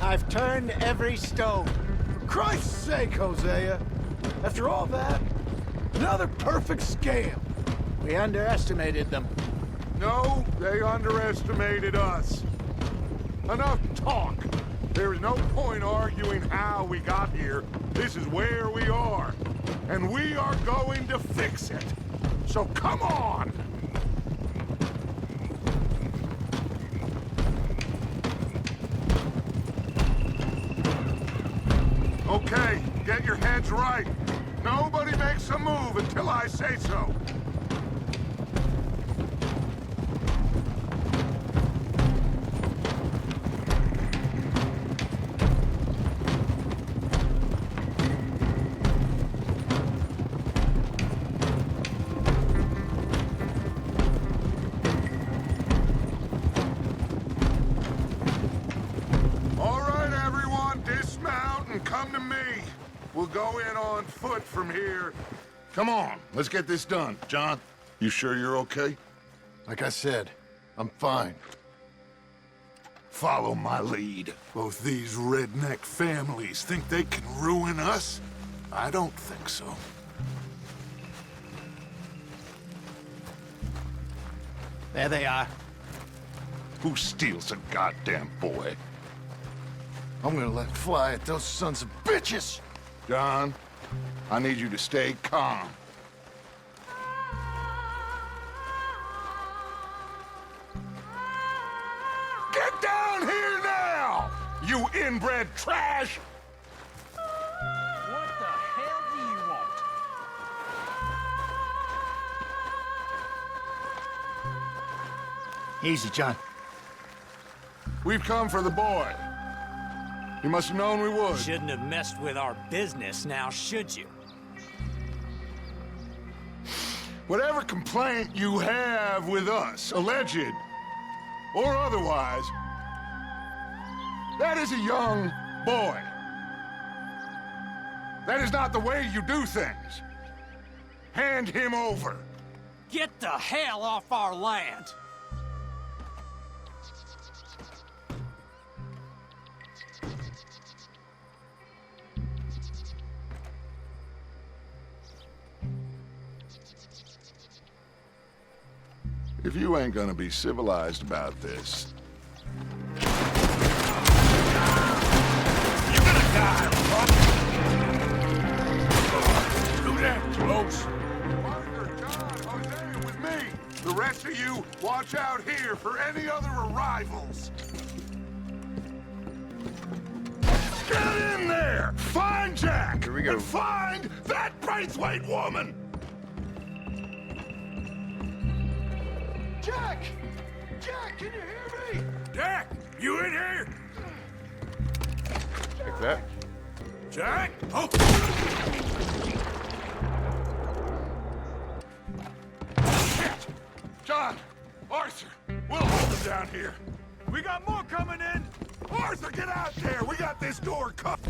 I've turned every stone. Christ's sake, Hosea. After all that, another perfect scam. We underestimated them. No, they underestimated us. Enough talk. There is no point arguing how we got here. This is where we are. And we are going to fix it. So come on! Okay, get your heads right. Nobody makes a move until I say so. All right, everyone, dismount and come to me. We'll go in on foot from here. Come on, let's get this done. John, you sure you're okay? Like I said, I'm fine. Follow my lead. Both these redneck families think they can ruin us? I don't think so. There they are. Who steals a goddamn boy? I'm gonna let fly at those sons of bitches! John, I need you to stay calm. Get down here now, you inbred trash! What the hell do you want? Easy, John. We've come for the boy. You must have known we would. Shouldn't have messed with our business now, should you? Whatever complaint you have with us, alleged or otherwise, that is a young boy. That is not the way you do things. Hand him over. Get the hell off our land! If you ain't gonna be civilized about this... You're gonna die, fuck! Do that close. Arthur, John, Hosea, with me. The rest of you, watch out here for any other arrivals. Get in there! Find Jack! Here we go. And find that Braithwaite woman! Jack! Jack, can you hear me? Jack, you in here? Check that. Jack? Oh! Shit! John! Arthur! We'll hold them down here. We got more coming in! Arthur, get out there! We got this door cut!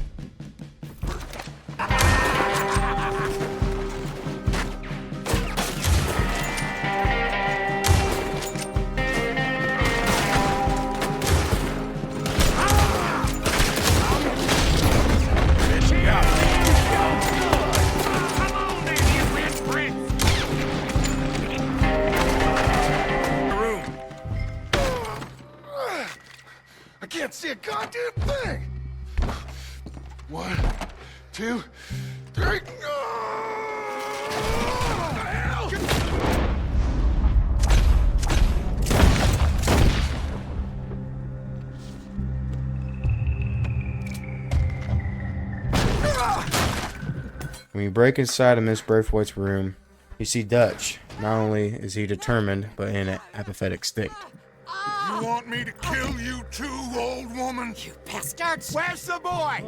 I can't see a goddamn thing! 1, 2, 3... Hell! When you break inside of Miss Braithwaite's room, you see Dutch. Not only is he determined, but in an apathetic state. You want me to kill you too, old woman? You bastards! Where's the boy?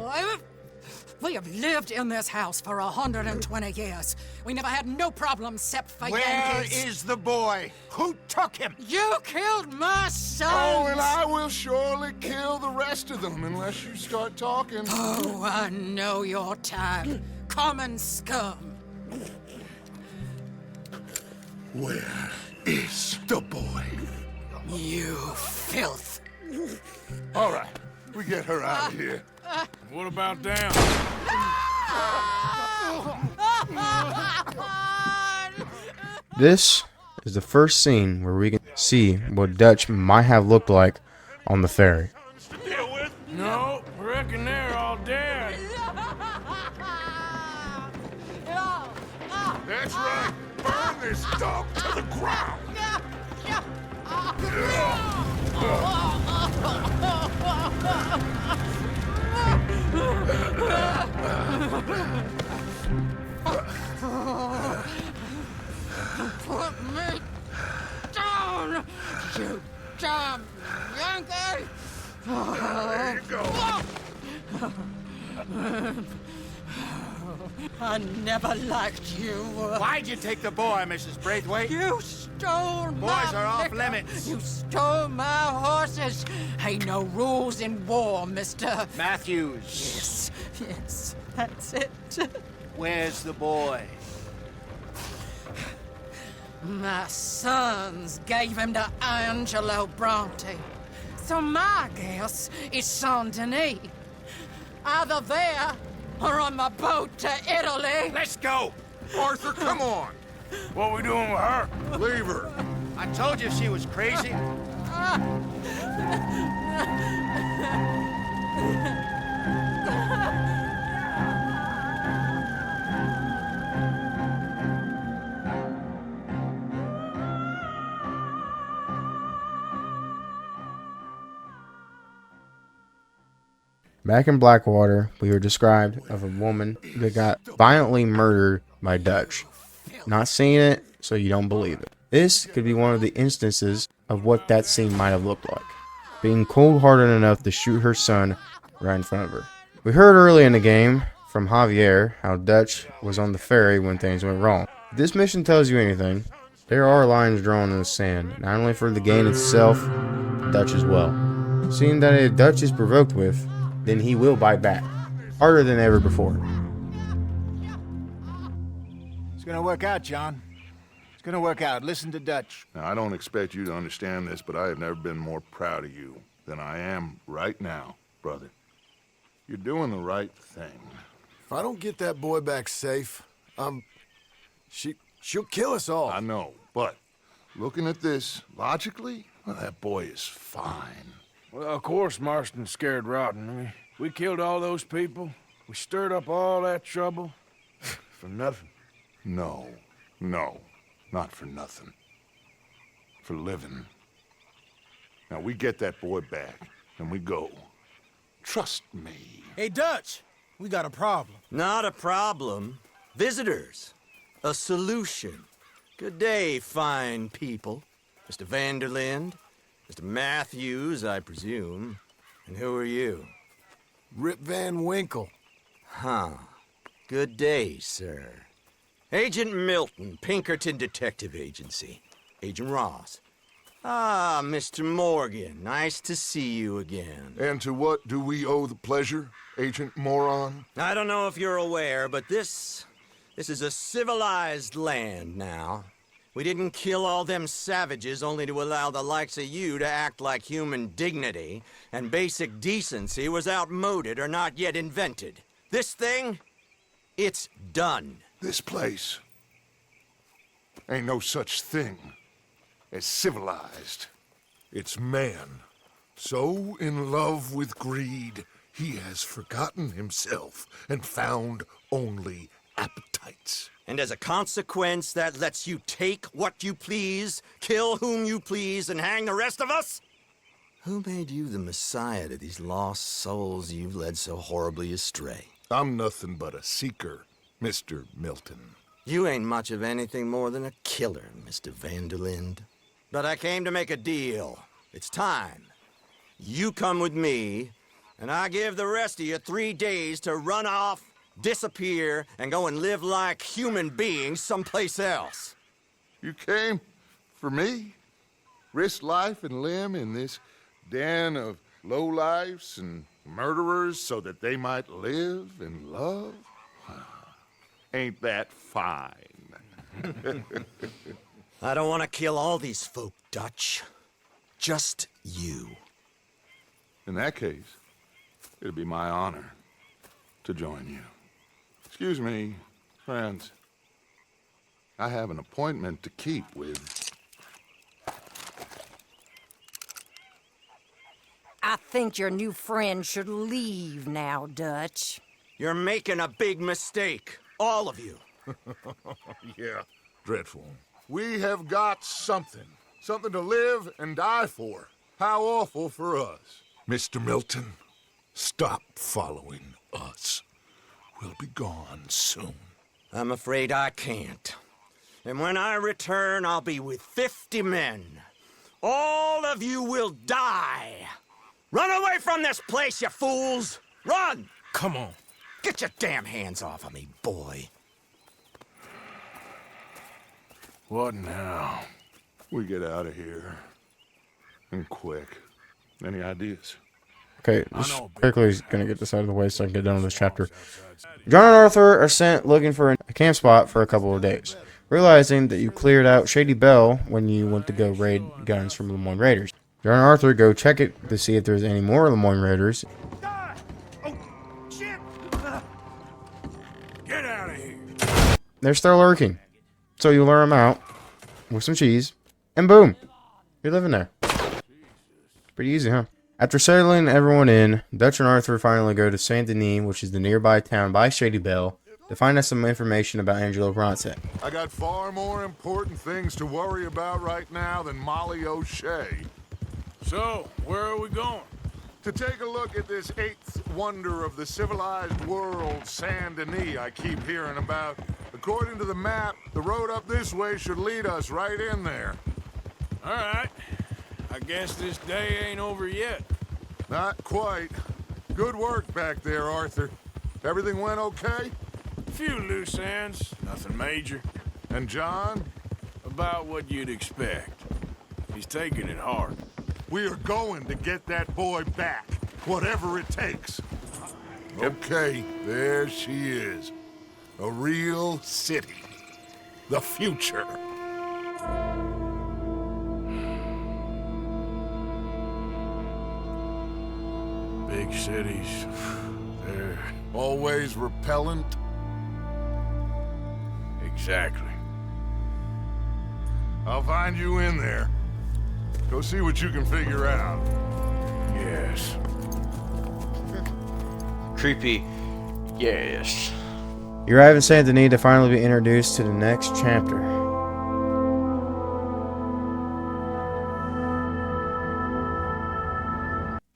We have lived in this house for 120 years. We never had no problems except for Yankees. Where is the boy? Who took him? You killed my son! Oh, and I will surely kill the rest of them unless you start talking. Oh, I know your type. Common scum. Where is the boy? You filth. All right, we get her out of here. What about down? This is the first scene where we can see what Dutch might have looked like on the ferry. No, I reckon they're all dead. That's right. Burn this dog to the ground. Put me down, you damn Yankee! There you go. I never liked you. Why'd you take the boy, Mrs. Braithwaite? You stole my Boys are off liquor. limits. You stole my horses. Ain't no rules in war, Mr. Matthews. Yes, yes, that's it. Where's the boy? My sons gave him to Angelo Bronte. So my guess is Saint-Denis. Either there or on my boat to Italy. Let's go! Arthur, come on. What we doing with her? Leave her. I told you she was crazy. Back in Blackwater, we were described of a woman that got violently murdered by Dutch. Not seeing it, so you don't believe it. This could be one of the instances of what that scene might have looked like. Being cold-hearted enough to shoot her son right in front of her. We heard early in the game from Javier how Dutch was on the ferry when things went wrong. If this mission tells you anything, there are lines drawn in the sand, not only for the game itself, but Dutch as well. Seeing that if Dutch is provoked with, then he will bite back, harder than ever before. It's gonna work out, John. It's gonna work out. Listen to Dutch. Now, I don't expect you to understand this, but I have never been more proud of you than I am right now, brother. You're doing the right thing. If I don't get that boy back safe, she'll kill us all. I know, but looking at this logically, well, that boy is fine. Well, of course Marston's scared rotten. I mean, we killed all those people. We stirred up all that trouble. For nothing. No, not for nothing. For living. Now, we get that boy back, and we go. Trust me. Hey, Dutch, we got a problem. Not a problem. Visitors. A solution. Good day, fine people. Mr. Vanderlind, Mr. Matthews, I presume. And who are you? Rip Van Winkle. Huh. Good day, sir. Agent Milton, Pinkerton Detective Agency. Agent Ross. Ah, Mr. Morgan, nice to see you again. And to what do we owe the pleasure, Agent Moron? I don't know if you're aware, but this is a civilized land now. We didn't kill all them savages only to allow the likes of you to act like human dignity, and basic decency was outmoded or not yet invented. This thing, it's done. This place ain't no such thing as civilized. It's man, so in love with greed, he has forgotten himself and found only appetites. And as a consequence, that lets you take what you please, kill whom you please, and hang the rest of us? Who made you the messiah to these lost souls you've led so horribly astray? I'm nothing but a seeker, Mr. Milton. You ain't much of anything more than a killer, Mr. Vanderlind. But I came to make a deal. It's time. You come with me, and I give the rest of you 3 days to run off, disappear, and go and live like human beings someplace else. You came for me? Risk life and limb in this den of lowlifes and murderers so that they might live and love? Ain't that fine? I don't want to kill all these folk, Dutch. Just you. In that case, it'd be my honor to join you. Excuse me, friends. I have an appointment to keep with... I think your new friend should leave now, Dutch. You're making a big mistake. All of you. Yeah, dreadful. We have got something. Something to live and die for. How awful for us. Mr. Milton, stop following us. We'll be gone soon. I'm afraid I can't. And when I return, I'll be with 50 men. All of you will die. Run away from this place, you fools! Run! Come on. Get your damn hands off of me, boy. What now? We get out of here. And quick. Any ideas? Okay, just quickly gonna get this out of the way so I can get done with this chapter. John and Arthur are sent looking for a camp spot for a couple of days, realizing that you cleared out Shady Belle when you went to go raid guns from Lemoyne Raiders. John and Arthur go check it to see if there's any more Lemoyne Raiders. Get out of here. They're still lurking, so you lure them out with some cheese, and boom, you're living there. Pretty easy, huh? After settling everyone in, Dutch and Arthur finally go to Saint Denis, which is the nearby town by Shady Belle, to find out some information about Angelo Bronte. I got far more important things to worry about right now than Molly O'Shea. So, where are we going? To take a look at this eighth wonder of the civilized world, Saint Denis, I keep hearing about. According to the map, the road up this way should lead us right in there. All right. I guess this day ain't over yet. Not quite. Good work back there, Arthur. Everything went okay? A few loose ends, nothing major. And John? About what you'd expect. He's taking it hard. We are going to get that boy back, whatever it takes. Okay, there she is. A real city. The future. Big cities, they're... Always repellent? Exactly. I'll find you in there. Go see what you can figure out. Yes. Creepy. Yes. You're right in saying the need to finally be introduced to the next chapter.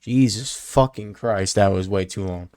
Jesus fucking Christ, that was way too long.